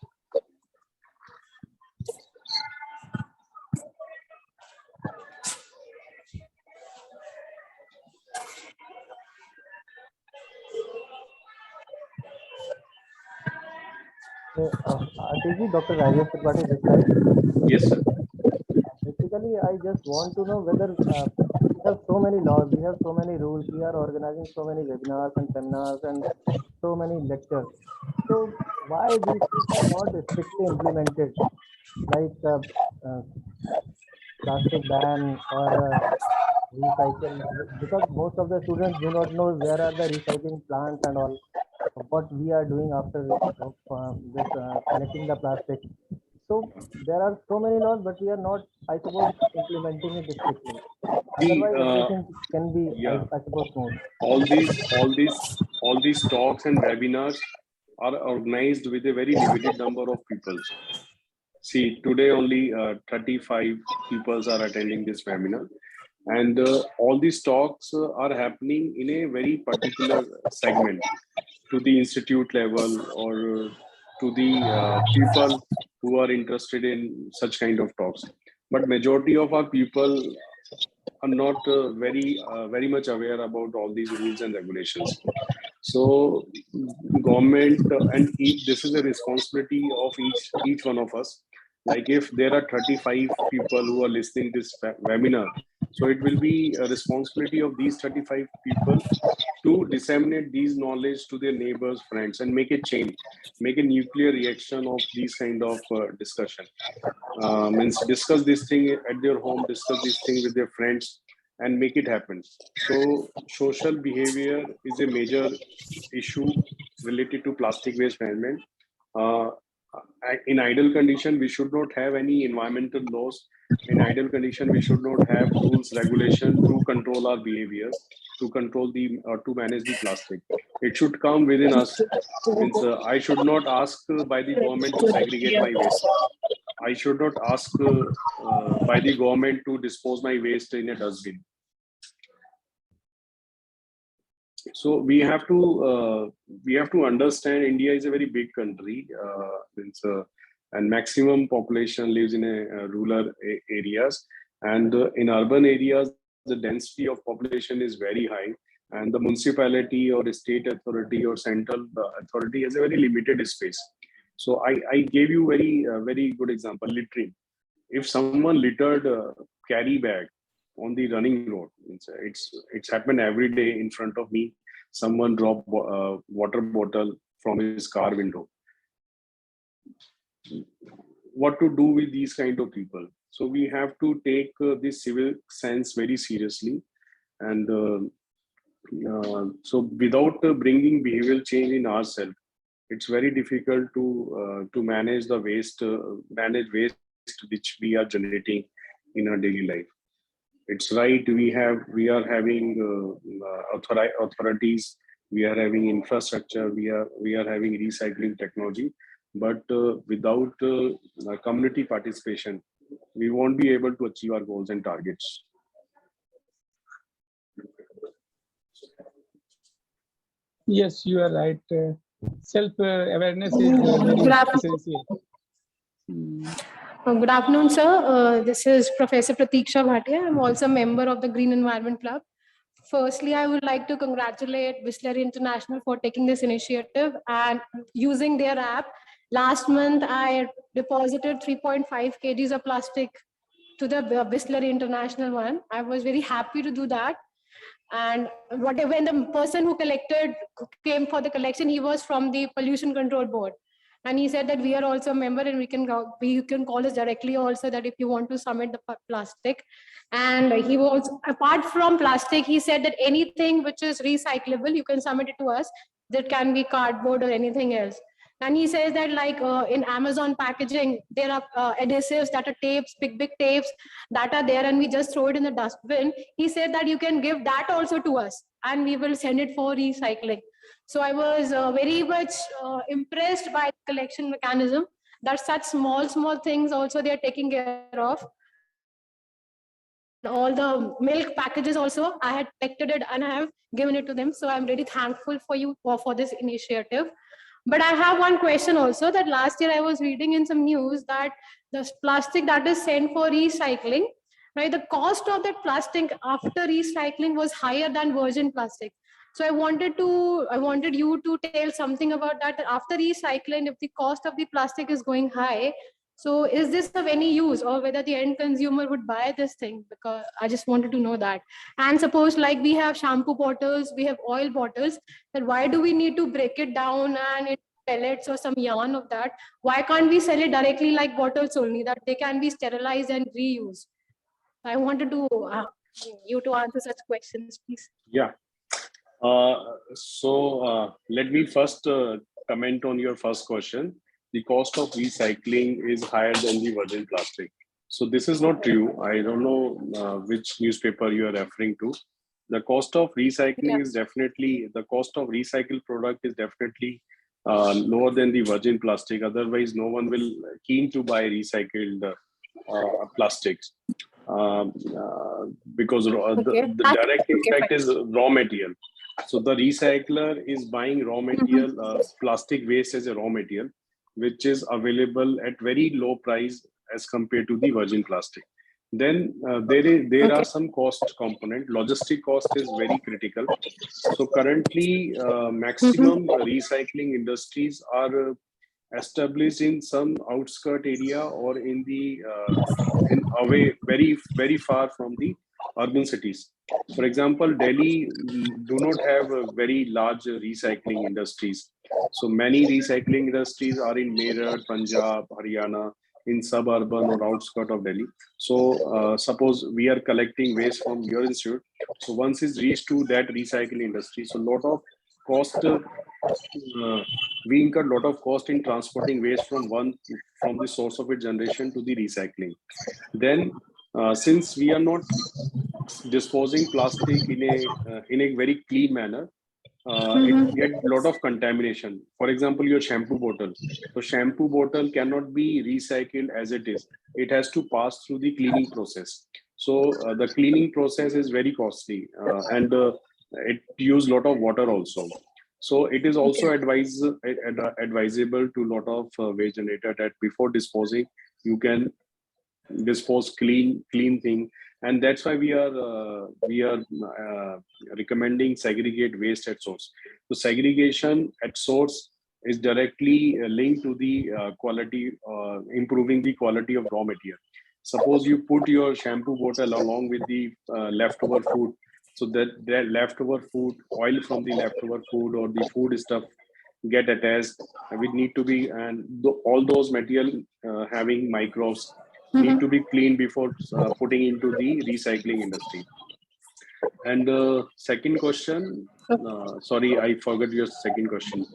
Dr. Rajesh Tripathi this side.
Yes, sir.
Basically, I just want to know whether have so many laws, we have so many rules, we are organizing so many webinars and seminars and so many lectures. So why these things are not strictly implemented, like uh, plastic ban or recycle? Because most of the students do not know where are the recycling plants and all, what we are doing after this collecting the plastic. So there are so many laws, but we are not, I suppose, implementing it strictly.
The
Otherwise, everything can be,
yeah,
I suppose, smooth.
all these talks and webinars are organized with a very limited number of people. See, today only 35 people are attending this webinar, and all these talks are happening in a very particular segment, to the institute level or to the people who are interested in such kind of talks. But majority of our people are not very much aware about all these rules and regulations. So government and this is a responsibility of each one of us. Like if there are 35 people who are listening this webinar, so it will be a responsibility of these 35 people to disseminate these knowledge to their neighbors, friends, and make a chain, make a nuclear reaction of these kind of discussion. Means discuss this thing at their home, discuss this thing with their friends, and make it happen. So social behavior is a major issue related to plastic waste management. Uh, in ideal condition, we should not have any environmental laws. In ideal condition, we should not have rules, regulation to control our behavior, to control the to manage the plastic. It should come within us. Means I should not ask by the government to segregate my waste. I should not ask by the government to dispose my waste in a dustbin. So we have to understand India is a very big country. And maximum population lives in rural areas, and in urban areas the density of population is very high, and the municipality or state authority or central authority has a very limited space. So I gave you very good example, littering. If someone littered carry bag on the running road, it's happened every day in front of me. Someone dropped water bottle from his car window. What to do with these kind of people? So we have to take this civil sense very seriously, and so without bringing behavioral change in ourselves, it's very difficult to manage the waste, manage waste which we are generating in our daily life. It's right. We are having authorities. We are having infrastructure. We are having recycling technology. But without community participation, we won't be able to achieve our goals and targets.
Yes, you are right. Self-awareness is very essential.
Good afternoon, sir. This is Professor Pratiksha Bhatia. I'm also a member of the Green Environment Club. Firstly, I would like to congratulate Bisleri International for taking this initiative and using their app. Last month, I deposited 3.5 kgs of plastic to the Bisleri International one. I was very happy to do that. And when the person who came for the collection, he was from the Pollution Control Board. And he said that we are also a member and we can call us directly also, that if you want to submit the plastic. And he was, apart from plastic, he said that anything which is recyclable, you can submit it to us. That can be cardboard or anything else. And he says that like in Amazon packaging, there are adhesives that are tapes, big tapes that are there, and we just throw it in the dustbin. He said that you can give that also to us and we will send it for recycling. So I was very much impressed by the collection mechanism, that such small things also they are taking care of. All the milk packages also, I had collected it and I have given it to them. So I'm really thankful for you for this initiative. But I have one question also, that last year I was reading in some news that the plastic that is sent for recycling, right, the cost of that plastic after recycling was higher than virgin plastic. So I wanted you to tell something about that, after recycling, if the cost of the plastic is going high, So is this of any use, or whether the end consumer would buy this thing? Because I just wanted to know that. And suppose like we have shampoo bottles, we have oil bottles, then why do we need to break it down and it pellets or some yarn of that? Why can't we sell it directly like bottles only, that they can be sterilized and reused? I wanted to you to answer such questions, please.
Yeah. Let me first comment on your first question. The cost of recycling is higher than the virgin plastic. So this is not true. I don't know which newspaper you are referring to. The cost of recycling is definitely, the cost of recycled product is definitely lower than the virgin plastic. Otherwise, no one will keen to buy recycled plastics. Because the direct impact is raw material. So the recycler is buying raw material, plastic waste as a raw material, which is available at very low price as compared to the virgin plastic. Then there are some cost component. Logistic cost is very critical. So currently, maximum recycling industries are established in some outskirt area or in the in away very far from the urban cities. For example, Delhi do not have a very large recycling industries. So many recycling industries are in Meerut, Punjab, Haryana, in suburban or outskirt of Delhi. So suppose we are collecting waste from your institute. So once it's reached to that recycling industry, so lot of cost. We incur a lot of cost in transporting waste from the source of its generation to the recycling. Then, since we are not disposing plastic in a very clean manner, it get a lot of contamination. For example, your shampoo bottle. So shampoo bottle cannot be recycled as it is. It has to pass through the cleaning process. So the cleaning process is very costly and it use a lot of water also. So it is also advisable to a lot of waste generator that before disposing, you can dispose clean thing, and that's why we are recommending segregate waste at source. So segregation at source is directly linked to the quality, improving the quality of raw material. Suppose you put your shampoo bottle along with the leftover food, so that leftover food, oil from the leftover food or the food stuff get attached. We need to be, and all those material having microbes need to be cleaned before putting into the recycling industry. And the second question, sorry, I forgot your second question.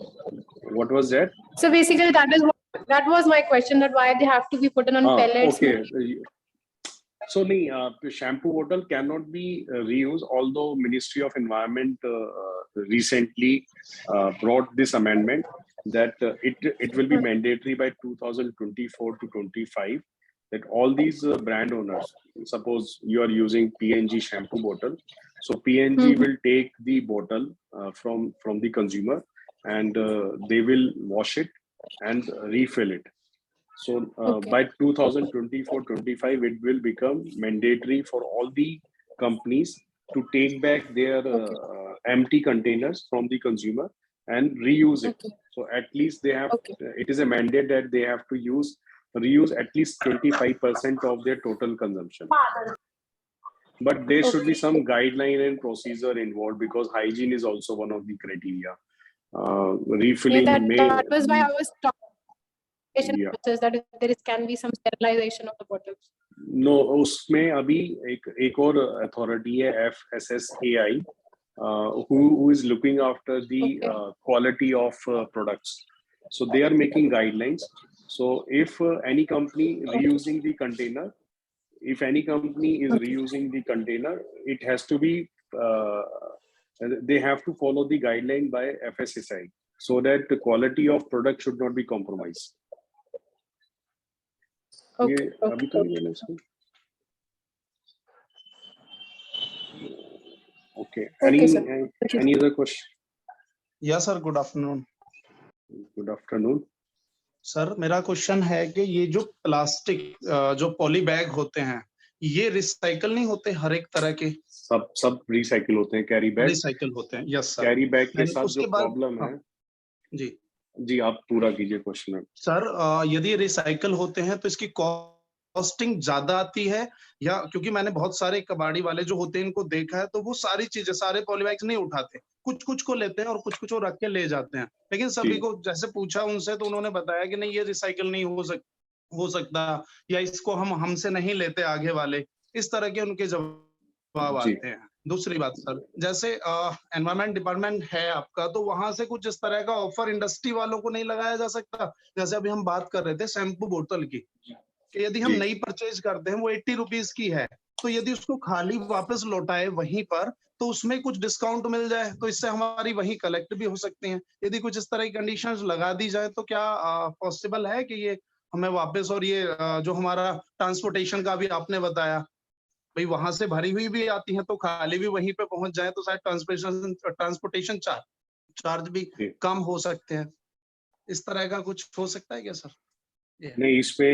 What was that?
So basically, that was my question, that why they have to be put on pellets.
Okay. So the shampoo bottle cannot be reused, although Ministry of Environment recently brought this amendment that it will be mandatory by 2024 to 25 that all these brand owners, suppose you are using PNG shampoo bottle, so PNG will take the bottle from the consumer and they will wash it and refill it. So by 2024-25, it will become mandatory for all the companies to take back their empty containers from the consumer and reuse it. So at least they have, it is a mandate that they have to reuse at least 25% of their total consumption. But there should be some guideline and procedure involved because hygiene is also one of the criteria. Refilling
that was why I was talking.
Yeah.
That there can be some sterilization of the bottles.
No, उसमें अभी एक और authority है FSSAI who is looking after the quality of products. So they are making guidelines. So if any company reusing the container, if any company is reusing the container, it has to be they have to follow the guideline by FSSAI so that the quality of product should not be compromised. Okay. Any other question?
Yes, sir. Good afternoon.
Good afternoon.
Sir मेरा question है कि ये जो plastic जो poly bag होते हैं ये recycle नहीं होते हर एक तरह के?
सब रिसाइकल होते हैं. कैरी बैग
रिसाइकल होते हैं. Yes sir.
कैरी बैग के साथ जो प्रॉब्लम है
जी
जी आप पूरा कीजिए क्वेश्चन।
सर यदि रिसाइकल होते हैं तो इसकी कॉस्टिंग ज्यादा आती है, या क्योंकि मैंने बहुत सारे कबाड़ी वाले जो होते हैं इनको देखा है, तो वो सारी चीजें सारे पॉलीबैग्स नहीं उठाते, कुछ कुछ को लेते हैं और कुछ कुछ को रख के ले जाते हैं, लेकिन सभी को जैसे पूछा उनसे तो उन्होंने बताया कि नहीं ये रिसाइकल नहीं हो सकता, या इसको हम हमसे नहीं लेते आगे वाले, इस तरह के उनके जवाब आते हैं। दूसरी बात सर, जैसे एनवायरमेंट डिपार्टमेंट है आपका, तो वहां से कुछ इस तरह का ऑफर इंडस्ट्री वालों को नहीं लगाया जा सकता? जैसे अभी हम बात कर रहे थे शैम्पू बोतल की, कि यदि हम नई परचेज करते हैं वो 80 रुपीज की है, तो यदि उसको खाली वापस लौटाए वहीं पर तो उसमें कुछ डिस्काउंट मिल जाए, तो इससे हमारी वहीं कलेक्ट भी हो सकती हैं। यदि कुछ इस तरह की कंडीशंस लगा दी जाए तो क्या पॉसिबल है कि ये हमें वापस, और ये जो हमारा ट्रांसपोर्टेशन का भी आपने बताया, भाई वहां से भरी हुई भी आती है तो खाली भी वहीं पे पहुंच जाए, तो शायद ट्रांसपोर्टेशन चार्ज भी कम हो सकते हैं, इस तरह का कुछ हो सकता है क्या सर?
नहीं, इसमें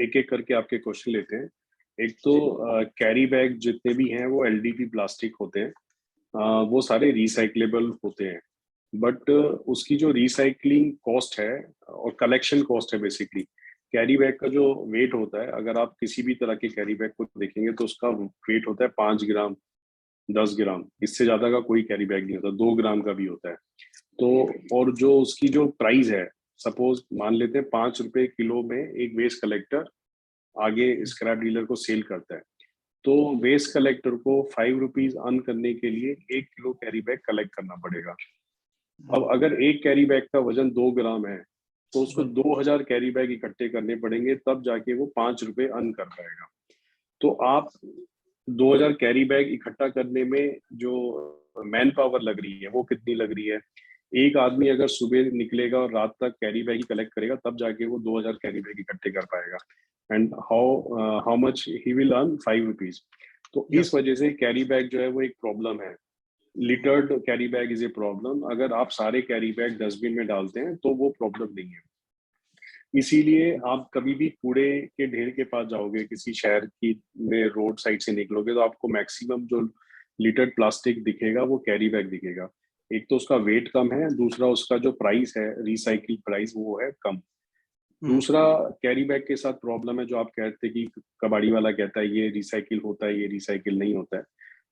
एक एक करके आपके क्वेश्चन लेते हैं। एक तो कैरी बैग जितने भी हैं वो एलडीपी प्लास्टिक होते हैं, वो सारे रिसाइक्लेबल होते हैं, बट उसकी जो रिसाइकलिंग कॉस्ट है और कलेक्शन कॉस्ट है, बेसिकली कैरी बैग का जो वेट होता है, अगर आप किसी भी तरह के कैरी बैग को देखेंगे तो उसका वेट होता है 5 ग्राम 10 ग्राम, इससे ज्यादा का कोई कैरी बैग नहीं होता, 2 ग्राम का भी होता है। तो और जो उसकी जो प्राइस है, सपोज मान लेते हैं 5 रुपए किलो में एक वेस्ट कलेक्टर आगे स्क्रैप डीलर को सेल करता है, तो वेस्ट कलेक्टर को 5 रुपीज अर्न करने के लिए 1 किलो कैरी बैग कलेक्ट करना पड़ेगा। अब अगर एक कैरी बैग का वजन 2 ग्राम है तो उसको 2000 कैरी बैग इकट्ठे करने पड़ेंगे, तब जाके वो 5 रुपए अर्न कर पाएगा। तो आप 2000 कैरी बैग इकट्ठा करने में जो मैन पावर लग रही है वो कितनी लग रही है? एक आदमी अगर सुबह निकलेगा और रात तक कैरी बैग ही कलेक्ट करेगा, तब जाके वो 2000 कैरी बैग इकट्ठे कर पाएगा। And how much he will earn? 5 rupees. तो इस वजह से कैरी बैग जो है वो एक प्रॉब्लम है। Littered carry bag is a problem. अगर आप सारे कैरी बैग डस्टबिन में डालते हैं तो वो प्रॉब्लम नहीं है। इसीलिए आप कभी भी कूड़े के ढेर के पास जाओगे, किसी शहर की में रोड साइड से निकलोगे, तो आपको मैक्सिमम जो लिटर्ड प्लास्टिक दिखेगा वो कैरी बैग दिखेगा। एक तो उसका वेट कम है, दूसरा उसका जो प्राइस है, रिसाइकिल प्राइस, वो है कम। दूसरा कैरी बैग के साथ प्रॉब्लम है जो आप कहते हैं कि कबाड़ी वाला कहता है ये रिसाइकिल होता है, ये रिसाइकिल नहीं होता है।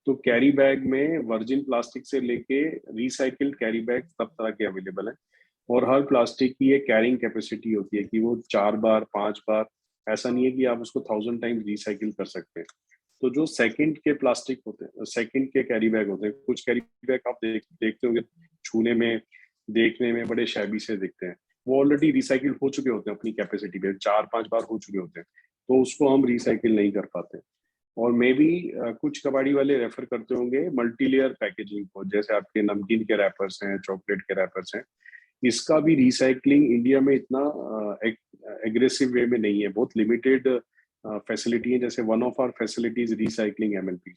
तो कैरी बैग में वर्जिन प्लास्टिक से लेके रिसाइकिल्ड कैरी बैग सब तरह के अवेलेबल है, और हर प्लास्टिक की एक कैरिंग कैपेसिटी होती है कि वो 4 बार 5 बार, ऐसा नहीं है कि आप उसको 1000 टाइम्स रिसाइकिल कर सकते हैं। तो जो सेकंड के प्लास्टिक होते हैं, सेकंड के कैरी बैग होते हैं, कुछ कैरी बैग आप देखते होंगे, छूने में देखने में बड़े शैबी से दिखते हैं, वो ऑलरेडी रिसाइकिल हो चुके होते हैं, अपनी कैपेसिटी पे 4-5 बार हो चुके होते हैं, तो उसको हम रिसाइकिल नहीं कर पाते। और मे भी कुछ कबाड़ी वाले रेफर करते होंगे मल्टी लेयर पैकेजिंग को, जैसे आपके नमकीन के रैपर्स हैं, चॉकलेट के रैपर्स हैं, इसका भी रिसाइकलिंग इंडिया में इतना एग्रेसिव वे में नहीं है, बहुत लिमिटेड फैसिलिटी है। जैसे one of our facilities recycling MLP,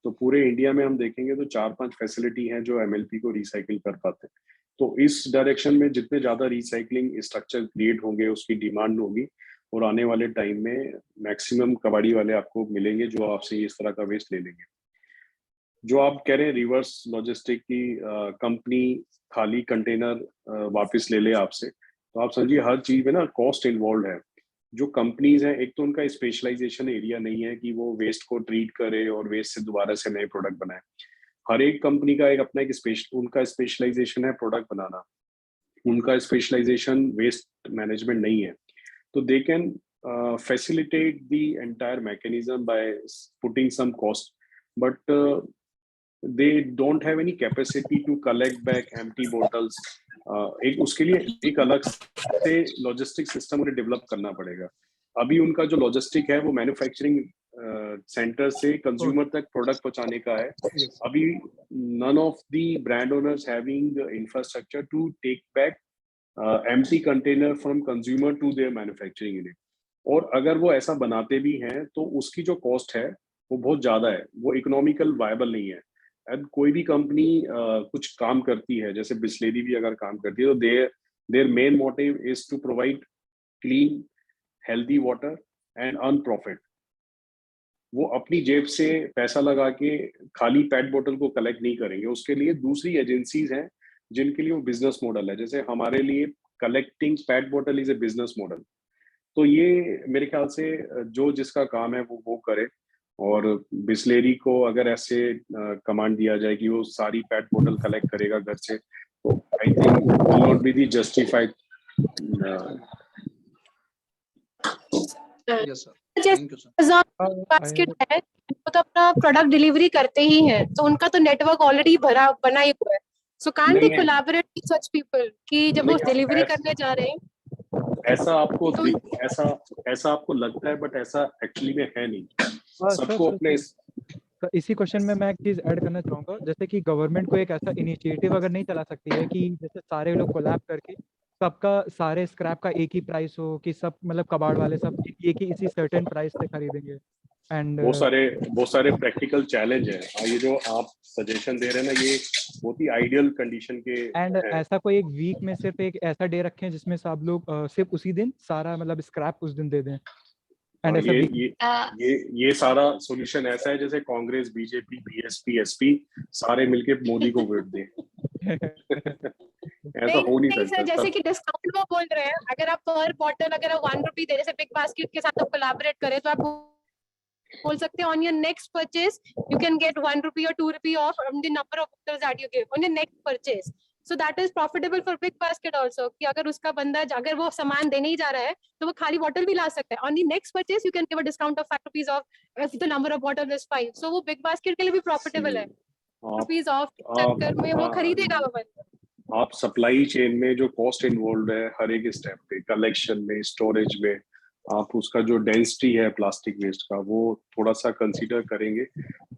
तो पूरे इंडिया में हम देखेंगे तो 4-5 फैसिलिटी हैं जो एमएलपी को रिसाइकिल कर पाते हैं। तो इस डायरेक्शन में जितने ज्यादा रिसाइकलिंग स्ट्रक्चर क्रिएट होंगे उसकी डिमांड होगी, और आने वाले टाइम में मैक्सिमम कबाड़ी वाले आपको मिलेंगे जो आपसे इस तरह का वेस्ट ले लेंगे। जो आप कह रहे हैं रिवर्स लॉजिस्टिक की कंपनी खाली कंटेनर वापस ले ले आपसे, तो आप समझिए हर चीज में ना कॉस्ट इन्वॉल्व है। जो कंपनीज हैं, एक तो उनका स्पेशलाइजेशन एरिया नहीं है कि वो वेस्ट को ट्रीट करे और वेस्ट से दोबारा से नए प्रोडक्ट बनाए। हर एक कंपनी का एक अपना उनका स्पेशलाइजेशन है प्रोडक्ट बनाना, उनका स्पेशलाइजेशन वेस्ट मैनेजमेंट नहीं है। तो they can facilitate the entire mechanism by putting some cost, but they don't have any capacity to collect back empty bottles. एक उसके लिए एक अलग से लॉजिस्टिक सिस्टम उन्हें डेवलप करना पड़ेगा। अभी उनका जो लॉजिस्टिक है वो मैन्युफैक्चरिंग सेंटर से कंज्यूमर तक प्रोडक्ट पहुंचाने का है। अभी none of the brand owners having the infrastructure to take back empty container from consumer to their manufacturing unit। और अगर वो ऐसा बनाते भी हैं तो उसकी जो कॉस्ट है वो बहुत ज़्यादा है, वो इकोनॉमिकल वायबल नहीं है। एंड कोई भी कंपनी कुछ काम करती है, जैसे बिस्लेरी भी अगर काम करती है, तो their main motive is to provide clean healthy water and earn profit. वो अपनी जेब से पैसा लगा के खाली पेट बोतल को कलेक्ट नहीं करेंगे, उसके लिए दूसरी एजेंसीज हैं जिनके लिए वो बिजनेस मॉडल है। जैसे हमारे लिए collecting PET bottle is a business model. तो ये मेरे ख्याल से जो जिसका काम है वो करे, और बिस्लेरी को अगर ऐसे कमांड दिया जाए कि वो सारी PET बोतल कलेक्ट करेगा घर से, तो I think will not be the justified.
Yes sir, thank you sir.
Basket है, वो तो अपना प्रोडक्ट डिलीवरी करते ही हैं, तो उनका तो नेटवर्क ऑलरेडी बना ही हुआ है. So can't they collaborate with such people कि जब वो डिलीवरी करने जा रहे हैं.
ऐसा आपको लगता है, बट ऐसा एक्चुअली में है नहीं. सबको अपने
इसी क्वेश्चन में मैं एक चीज ऐड करना चाहूंगा, जैसे कि गवर्नमेंट को एक ऐसा इनिशिएटिव अगर नहीं चला सकती है कि जैसे सारे लोग कोलैब करके सबका सारे स्क्रैप का एक ही प्राइस हो, कि सब मतलब कबाड़ वाले सब एक ही इसी सर्टेन प्राइस से खरीदेंगे. एंड
बहुत सारे प्रैक्टिकल चैलेंज है. ये जो आप सजेशन दे रहे हैं ना, ये बहुत ही आइडियल कंडीशन के.
एंड ऐसा कोई एक वीक में सिर्फ एक ऐसा डे रखें जिसमें सब लोग सिर्फ उसी दिन सारा मतलब स्क्रैप उस दिन दे दें. एंड
ये सारा सॉल्यूशन ऐसा है जैसे कांग्रेस, बीजेपी, बीएसपी, एसपी सारे मिलके मोदी को वोट दें. ऐसा हो नहीं सकता.
जैसे कि डिस्काउंट वो बोल रहे हैं, अगर आप पर बॉटल अगर 1 रुपी दे, जैसे बिग बास्केट के साथ आप कोलैबोरेट करें, तो आप बोल सकते हैं on your next purchase you can get 1 rupee or 2 rupee of the number of bottles that you give on your next purchase. So that is profitable for big basket also, कि अगर उसका बंदा अगर वो सामान देने ही जा रहा है तो वो खाली बॉटल भी ला सकता है. On the next purchase you can give a discount of 5 rupees off if the number of bottle is 5. So वो big basket के लिए भी profitable है. रुपीज ऑफ सेक्टर में वो खरीदेगा वो बंदा.
आप सप्लाई चेन में जो कॉस्ट इन्वॉल्व है हर एक स्टेप पे, कलेक्शन में, स्टोरेज में, आप उसका जो डेंसिटी है प्लास्टिक वेस्ट का, वो थोड़ा सा कंसीडर करेंगे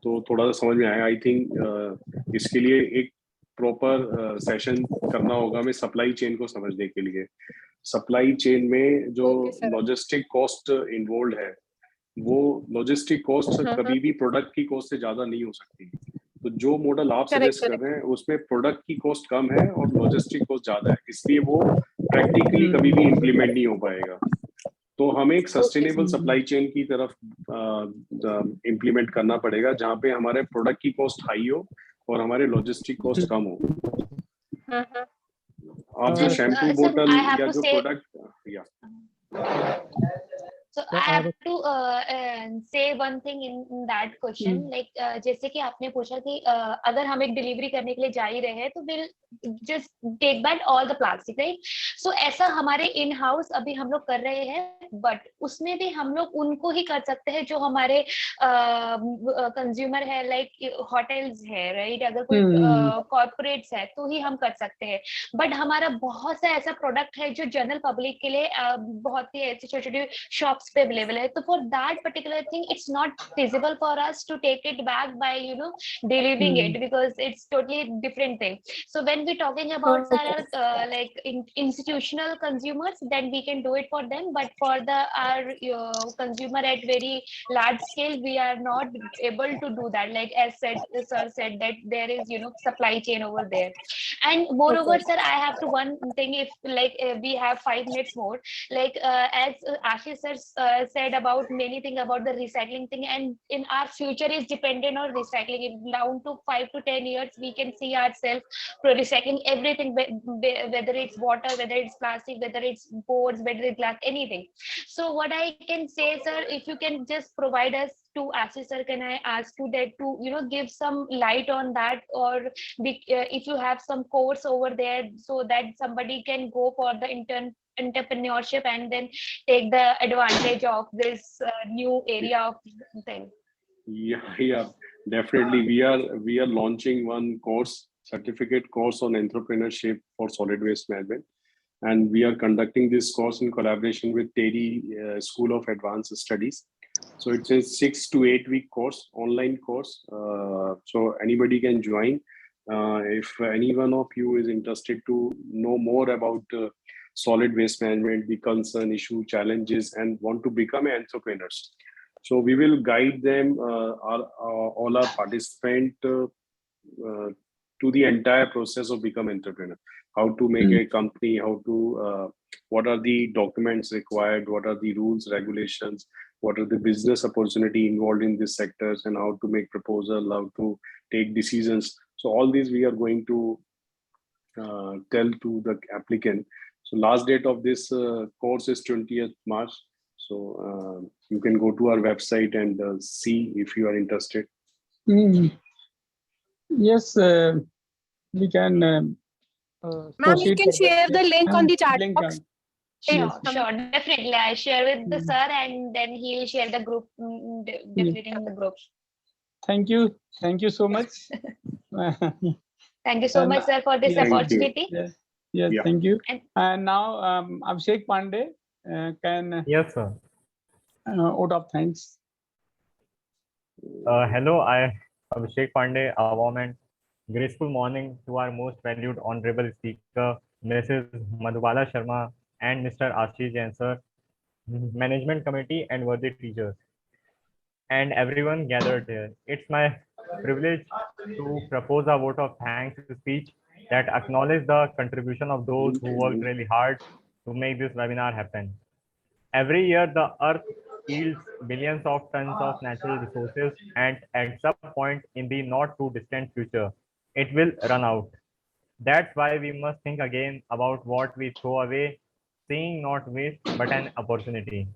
तो थोड़ा सा समझ में आएगा. आई थिंक इसके लिए एक प्रॉपर सेशन करना होगा हमें सप्लाई चेन को समझने के लिए. सप्लाई चेन में जो लॉजिस्टिक कॉस्ट इन्वॉल्व है, वो लॉजिस्टिक कॉस्ट कभी भी प्रोडक्ट की कॉस्ट से ज्यादा नहीं हो सकती. तो जो मॉडल आप सजेस्ट कर रहे हैं उसमें प्रोडक्ट की कॉस्ट कम है और लॉजिस्टिक कॉस्ट ज्यादा है, इसलिए वो प्रैक्टिकली कभी भी इम्प्लीमेंट नहीं हो पाएगा. तो हमें एक सस्टेनेबल सप्लाई चेन की तरफ इम्प्लीमेंट करना पड़ेगा, जहाँ पे हमारे प्रोडक्ट की कॉस्ट हाई हो और हमारे लॉजिस्टिक कॉस्ट कम हो. आप जो शैम्पू बोतल या जो प्रोडक्ट या
So I have to say one thing in that question. Like जैसे कि आपने पूछा कि अगर हम एक डिलीवरी करने के लिए जा ही रहे हैं तो we'll just take back all the plastic, right? So ऐसा हमारे इन हाउस अभी हम लोग कर रहे हैं, बट उसमें भी हम लोग उनको ही कर सकते हैं जो हमारे कंज्यूमर है, लाइक होटल्स है, राइट? अगर कोई कॉर्पोरेट्स है तो ही हम कर सकते हैं. बट हमारा बहुत सा ऐसा प्रोडक्ट है जो जनरल पब्लिक के लिए बहुत ही ऐसे छोटे छोटे शॉप्स पे अवेलेबल है. तो for that particular thing it's not feasible for us to take it back by delivering it, because it's totally different thing. So when we're talking about like institutional consumers, then we can do it for them, but for our consumer at very large scale, we are not able to do that. Like as sir said that there is supply chain over there. And moreover, sir, I have to one thing, if like we have 5 minutes more, like as Ashish sir said about many things about the recycling thing, and in our future is dependent on recycling. In down to 5 to 10 years, we can see ourselves recycling everything, whether it's water, whether it's plastic, whether it's boards, whether it's glass, anything. So what I can say, sir, if you can just provide us to Ashish sir, can I ask you that to give some light on that, or if you have some course over there so that somebody can go for the entrepreneurship and then take the advantage of this new area of thing.
Yeah, definitely. We are launching one course, certificate course on entrepreneurship for solid waste management, and we are conducting this course in collaboration with Terry School of Advanced Studies. So it's a 6 to 8 week course, online course. So anybody can join. If any one of you is interested to know more about solid waste management, the concern, issue, challenges, and want to become an entrepreneurs. So we will guide them, all our participants, to the entire process of become entrepreneur. How to make a company, how to, what are the documents required, what are the rules, regulations, what are the business opportunity involved in these sectors, and how to make proposal, how to take decisions. So all these we are going to tell to the applicant. So last date of this course is 20th March. So you can go to our website and see if you are interested.
Yes, we can
Ma'am, you
proceed
can
further.
share the link on the chat
Link
box.
on.
Sure,
Yes.
sure, definitely. I share with the
Mm.
sir, and then he'll share the group, definitely in the group.
Thank you. Thank you so much.
Thank you so
And,
much, sir, for this
yes.
Thank you.
opportunity.
Yes, yes,
Yeah.
thank you.
And-
And now Abhishek Pandey can
Yes, sir.
vote of thanks.
Hello, I Abhishek Pandey, a warm and graceful morning to our most valued honorable speaker, Mrs. Madhubala Sharma and Mr. Ashish Jain, sir, management committee and worthy teachers, and everyone gathered here. It's my privilege to propose a vote of thanks speech that acknowledges the contribution of those who worked really hard to make this webinar happen. Every year, the Earth yields billions of tons of natural resources, and at some point in the not too distant future, it will run out. That's why we must think again about what we throw away, seeing not waste but an opportunity.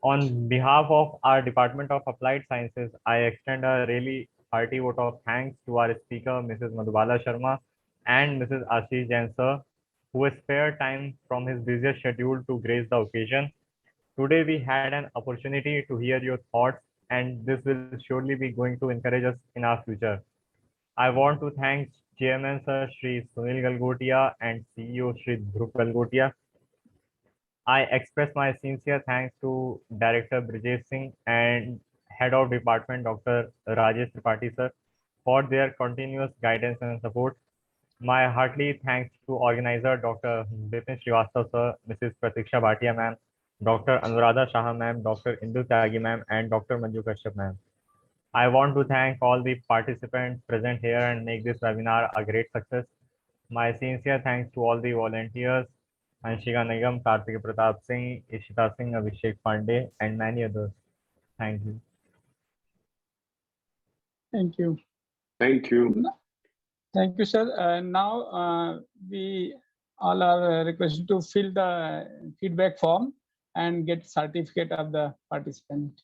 On behalf of our Department of Applied Sciences, I extend a really hearty vote of thanks to our speaker, Mrs. Madhubala Sharma, and Mrs. Ashish Jain, sir, who has spared time from his busiest schedule to grace the occasion. Today we had an opportunity to hear your thoughts, and this will surely be going to encourage us in our future. I want to thank Chairman Sir Shri Sunil Galgotia and CEO Shri Dhruv Galgotia. I express my sincere thanks to Director Brijesh Singh and Head of Department Dr. Rajesh Tripathi sir for their continuous guidance and support. My heartily thanks to organizer Dr. Bipin Srivastava sir, Mrs. Pratiksha Bhatia ma'am, Dr. Anuradha Shah ma'am, Dr. Indu Tyagi ma'am, and Dr. Manju Kashyap ma'am. I want to thank all the participants present here and make this webinar a great success. My sincere thanks to all the volunteers, Anshika Nigam, Kartik Pratap Singh, Ishita Singh, Abhishek Pandey, and many others. Thank you.
Thank you.
Thank you.
Thank you, sir. Now we all are requested to fill the feedback form and get certificate of the participant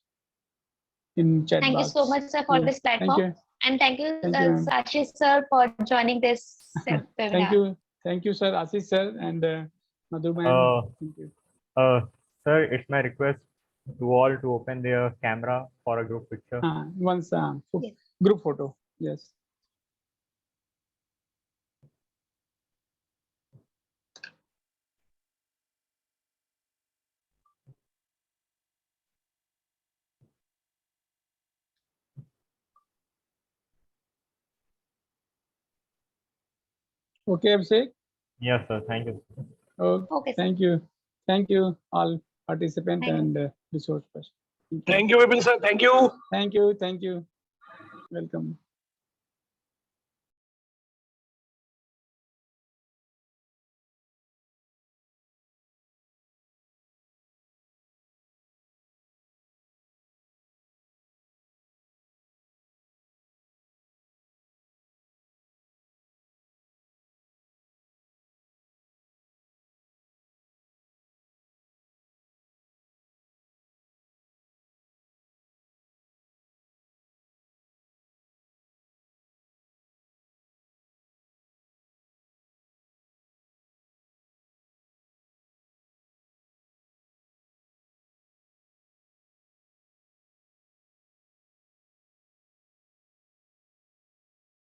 in chat
Thank you
box.
so much, sir, for
Yeah.
this
Thank
platform.
you.
And thank you,
Thank you, ma'am.
Ashish sir, for joining this webinar.
Thank you, sir, Ashish sir, and Madhu ma'am. Thank you.
Sir, it's my request to all to open their camera for a group picture.
Once
Yes.
group photo. Yes. Okay, Abhishek.
Yes, sir. Thank you.
Okay, sir.
Thank you. Thank you, all participants
Thank you.
and resource persons.
Thank you, Vipin sir. Thank you.
Thank you. Thank you. Welcome.